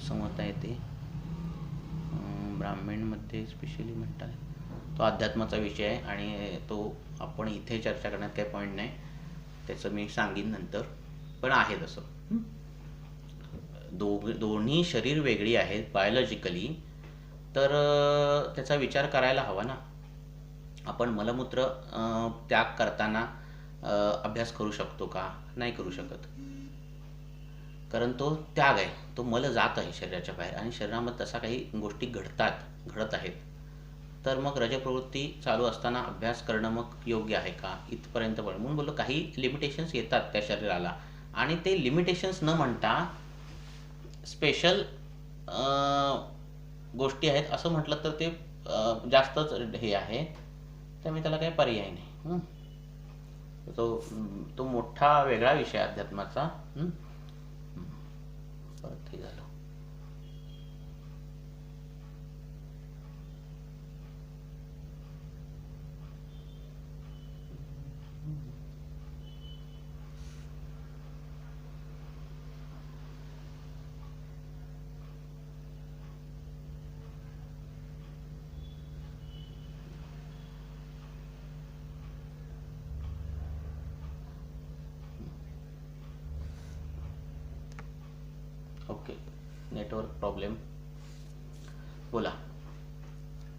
समता येते ब्राह्मणमध्ये स्पेशली म्हणतात. तो अध्यात्माचा विषय आहे आणि तो आपण इथे चर्चा करण्यात काही पॉईंट नाही, त्याचं मी सांगीन नंतर. पण आहे तसं. दोन्ही शरीर वेगळी आहेत बायोलॉजिकली, तर त्याचा विचार करायला हवा ना. आपण मलमूत्र त्याग करताना अभ्यास करू शकतो का? नाही करू शकत, कारण तो त्याग आहे, तो मल जात आहे शरीराच्या बाहेर आणि शरीरामध्ये तसा काही गोष्टी घडत आहेत. तर मग रजप्रवृत्ती चालू असताना अभ्यास करणं मग योग्य आहे का, इथपर्यंत पण म्हणून बोललो काही लिमिटेशन्स येतात त्या शरीराला, आणि ते लिमिटेशन्स न म्हणता स्पेशल गोष्टी आहेत असं म्हटलं तर ते जास्तच हे आहे. त्यामुळे त्याला काही पर्याय नाही. तो मोठा वेगळा विषय अध्यात्माचा. हे झालं. Okay, network problem. बोला,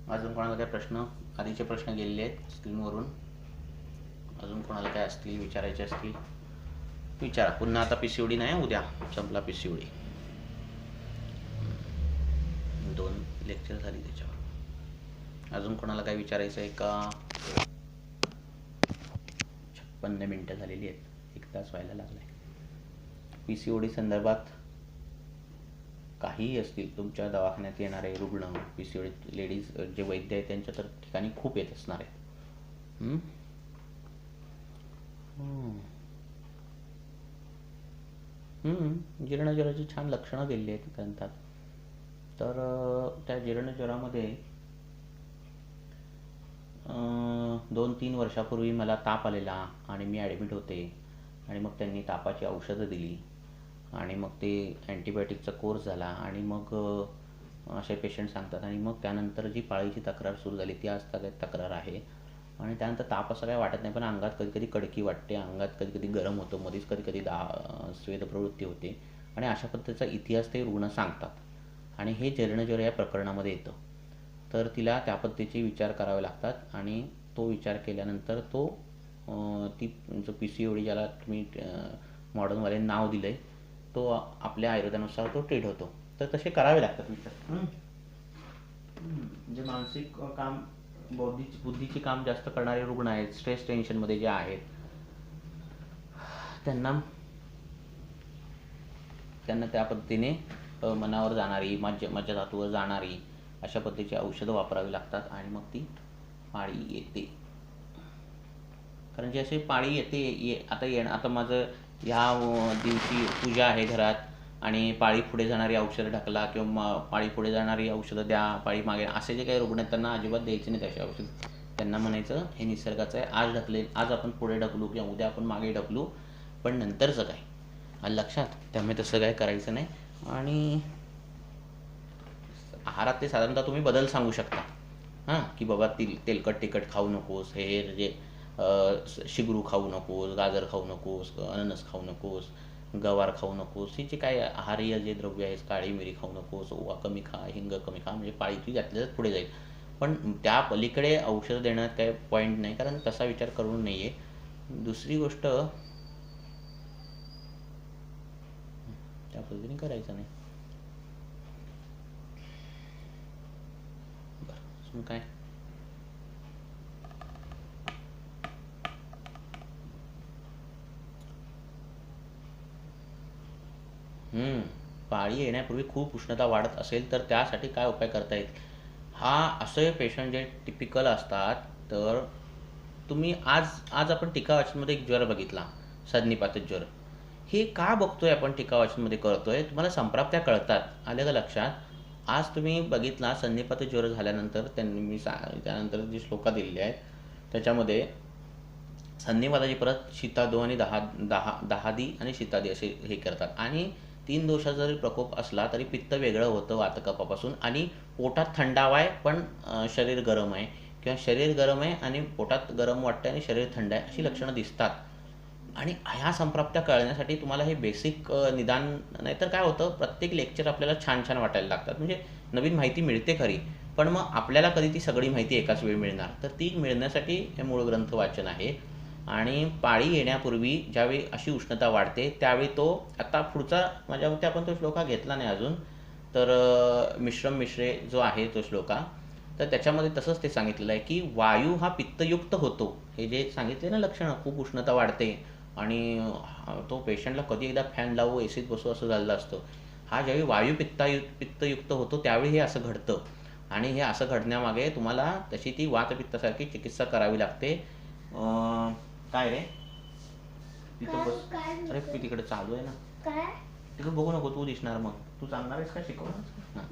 अजून कोणाला काय प्रश्न? आधीचे प्रश्न गेलेले आहेत स्क्रीनवरून. अजून कोणाला काय असतील विचारायचे असतील विचारा. पुन्हा आता PCOD नाही, उद्या संपला PCOD. 2 लेक्चर झाली त्याच्यावर. अजून कोणाला काय विचारायचं आहे का? 56 मिनिटं झालेली आहेत, 1 तास व्हायला लागलाय. PCOD संदर्भात काहीही असतील, तुमच्या दवाखान्यात येणारे रुग्ण, PCOD लेडीज जे वैद्य आहेत त्यांच्या तर ठिकाणी खूप येत असणार आहेत. जीर्णज्वराची छान लक्षणं दिली आहेत ग्रंथात. तर त्या जीर्णज्वरामध्ये 2-3 वर्षापूर्वी मला ताप आलेला आणि मी ॲडमिट होते आणि मग त्यांनी तापाची औषधं दिली आणि मग ते अँटीबायोटिकचा कोर्स झाला आणि मग असे पेशंट सांगतात आणि मग त्यानंतर जी पाळीची तक्रार सुरू झाली ती आज तक्रार आहे आणि त्यानंतर ताप असं काय वाटत नाही, पण अंगात कधीकधी कडकी वाटते, अंगात कधीकधी गरम होतं, मध्येच कधीकधी स्वेदप्रवृत्ती होते आणि अशा पद्धतीचा इतिहास ते रुग्ण सांगतात आणि हे जीर्णज्वर या प्रकरणामध्ये येतं. तर तिला त्या पद्धतीचे विचार करावे लागतात आणि तो विचार केल्यानंतर तो ती जो PCOD ज्याला तुम्ही मॉडर्नवाले नाव दिलं आहे तो आपल्या आयुर्वेदानुसार तो ट्रीट होतो. तर तसे करावे लागतात विचार. जे मानसिक काम, बुद्धीची काम जास्त करणारे रुग्ण आहेत, स्ट्रेस टेन्शनमध्ये जे आहेत, त्यांना त्या पद्धतीने मनावर जाणारी, मज्जाधातूवर जाणारी अशा पद्धतीची औषधं वापरावी लागतात आणि मग ती पाळी येते. कारण जे असे पाळी येते आता माझं ह्या दिवशी पूजा आहे घरात आणि पाळी पुढे जाणारी औषधं ढकला किंवा पाळी पुढे जाणारी औषधं द्या, पाळी मागे, असे जे काही रुग्ण आहेत त्यांना अजिबात द्यायचे नाही तशी औषध. त्यांना म्हणायचं हे निसर्गाचं आहे, आज आपण पुढे ढकलू किंवा उद्या आपण मागे ढकलू, पण नंतरचं काय आलं लक्षात. त्यामुळे तसं काय करायचं नाही. आणि आहारात ते साधारणतः तुम्ही बदल सांगू शकता की बाबा तेलकट तिखट खाऊ नकोस, हे जे शिगरू खाऊ नकोस, गाजर खाऊ नकोस, अननस खाऊ नकोस, गवार खाऊ नकोस, हे जे काय आहारीय जे द्रव्य आहेत, काळी मिरी खाऊ नकोस, ओवा कमी खा, हिंग कमी खा, म्हणजे पाळी ती त्यातल्याच पुढे जाईल. पण त्या पलीकडे औषध देण्यात काही पॉईंट नाही, कारण तसा विचार करून नाही आहे. दुसरी गोष्ट त्या पद्धतीने करायचं नाही. बरं, काय पाळी येण्यापूर्वी खूप उष्णता वाढत असेल तर त्यासाठी काय उपाय करता येईल? असे पेशंट जे टिपिकल असतात, तर तुम्ही आज आपण टीका वाचनमध्ये एक ज्वर बघितला, संधिपात ज्वर. हे का बघतोय आपण टीका वाचनमध्ये करतोय? तुम्हाला संप्राप्त्या कळतात, आलं का लक्षात? आज तुम्ही बघितला संधिपात ज्वर झाल्यानंतर त्यानंतर जी श्लोका दिलेली आहेत त्याच्यामध्ये संधिवाताची परत शीतादो आणि दहादी आणि शीतादी असे हे करतात. आणि 3 दोषाचा जरी प्रकोप असला तरी पित्त वेगळं होतं वातकपापासून आणि पोटात थंडावा आहे पण शरीर गरम आहे, किंवा शरीर गरम आहे आणि पोटात गरम वाटतं आणि शरीर थंड आहे, अशी लक्षणं दिसतात. आणि ह्या संप्राप्त्या कळण्यासाठी तुम्हाला हे बेसिक निदान, नाहीतर काय होतं प्रत्येक लेक्चर आपल्याला छान छान वाटायला लागतात. म्हणजे नवीन माहिती मिळते खरी, पण मग आपल्याला कधी ती सगळी माहिती एकाच वेळी मिळणार? तर ती मिळण्यासाठी हे मूळ ग्रंथ वाचन आहे. आणि पाळी येण्यापूर्वी ज्यावेळी अशी उष्णता वाढते त्यावेळी तो, आता पुढचा माझ्या मते आपण तो श्लोका घेतला नाही अजून, तर मिश्रम मिश्रे जो आहे तो श्लोका, तर त्याच्यामध्ये तसंच ते सांगितलेलं आहे की वायू हा पित्तयुक्त होतो. हे जे सांगितले ना लक्षणं, खूप उष्णता वाढते आणि तो पेशंटला कधी एकदा फॅन लावू, एसीत बसू असं झालेलं असतं. हा ज्यावेळी वायू पित्तयुक्त होतो त्यावेळी हे असं घडतं आणि हे असं घडण्यामागे तुम्हाला तशी ती वातपित्तासारखी चिकित्सा करावी लागते. काय रे तिथं बस, अरे तिकडे चालू आहे ना, तिकडे बघू नको, तू दिसणार मग. तू सांगणार आहेस का शिकवणार? हां.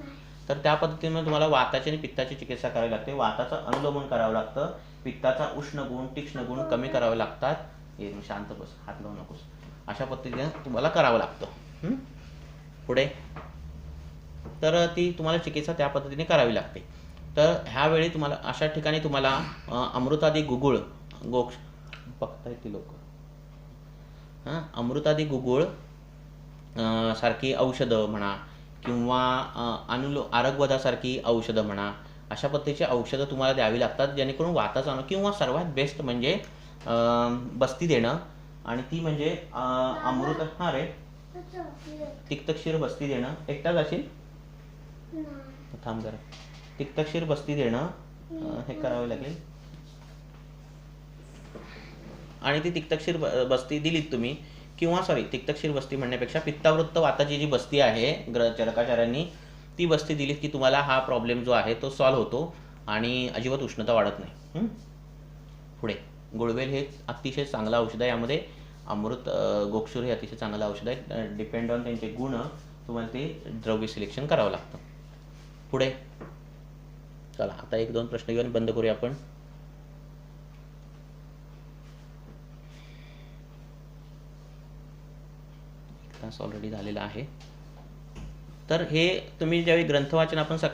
तर त्या पद्धतीने तुम्हाला वाताची आणि पित्ताची चिकित्सा करावी लागते. वाताचं अनुलोमन करावं लागतं, पित्ताचा उष्ण गुण तीक्ष्ण गुण कमी करावे लागतात. हे शांत बस, हात लावू नकोस. अशा पद्धतीने तुम्हाला करावं लागतं. पुढे तर ती तुम्हाला चिकित्सा त्या पद्धतीने करावी लागते. तर ह्यावेळी तुम्हाला अशा ठिकाणी तुम्हाला अमृतादी गुगुळ बघताय ती लोक अमृतादी गुगुळ सारखी औषधं म्हणा किंवा आरगवधासारखी औषधं म्हणा, अशा पद्धतीची औषधं तुम्हाला द्यावी लागतात, जेणेकरून वाताचा किंवा सर्वात बेस्ट म्हणजे बस्ती देणं. आणि ती म्हणजे अमृत रे तिक्तक्षीर बस्ती देणं. एकटाच असेल, थांब जरा. तिक्तक्षीर बस्ती देणं हे करावे लागेल. आणि ती तिक्तक्षीर बस्ती दिलीत तुम्ही, किंवा तिक्तक्षीर बस्ती म्हणण्यापेक्षा पित्तावृत्त वाताची जी बस्ती आहे चरकाचार्यांनी, ती बस्ती दिलीत की तुम्हाला हा प्रॉब्लेम जो आहे तो सॉल्व्ह होतो आणि अजिबात उष्णता वाढत नाही. पुढे गुळवेल हे अतिशय चांगलं औषध आहे. यामध्ये अमृत गोक्षूर हे अतिशय चांगलं औषध आहे. डिपेंड ऑन त्यांचे गुण तुम्हाला ते द्रव्य सिलेक्शन करावं लागतं. पुढे चला, आता 1-2 प्रश्न घेऊन बंद करूया आपण. तास ऑलरेडी झालेला आहे. तर हे तुम्ही ज्यावेळी ग्रंथवाचन आपण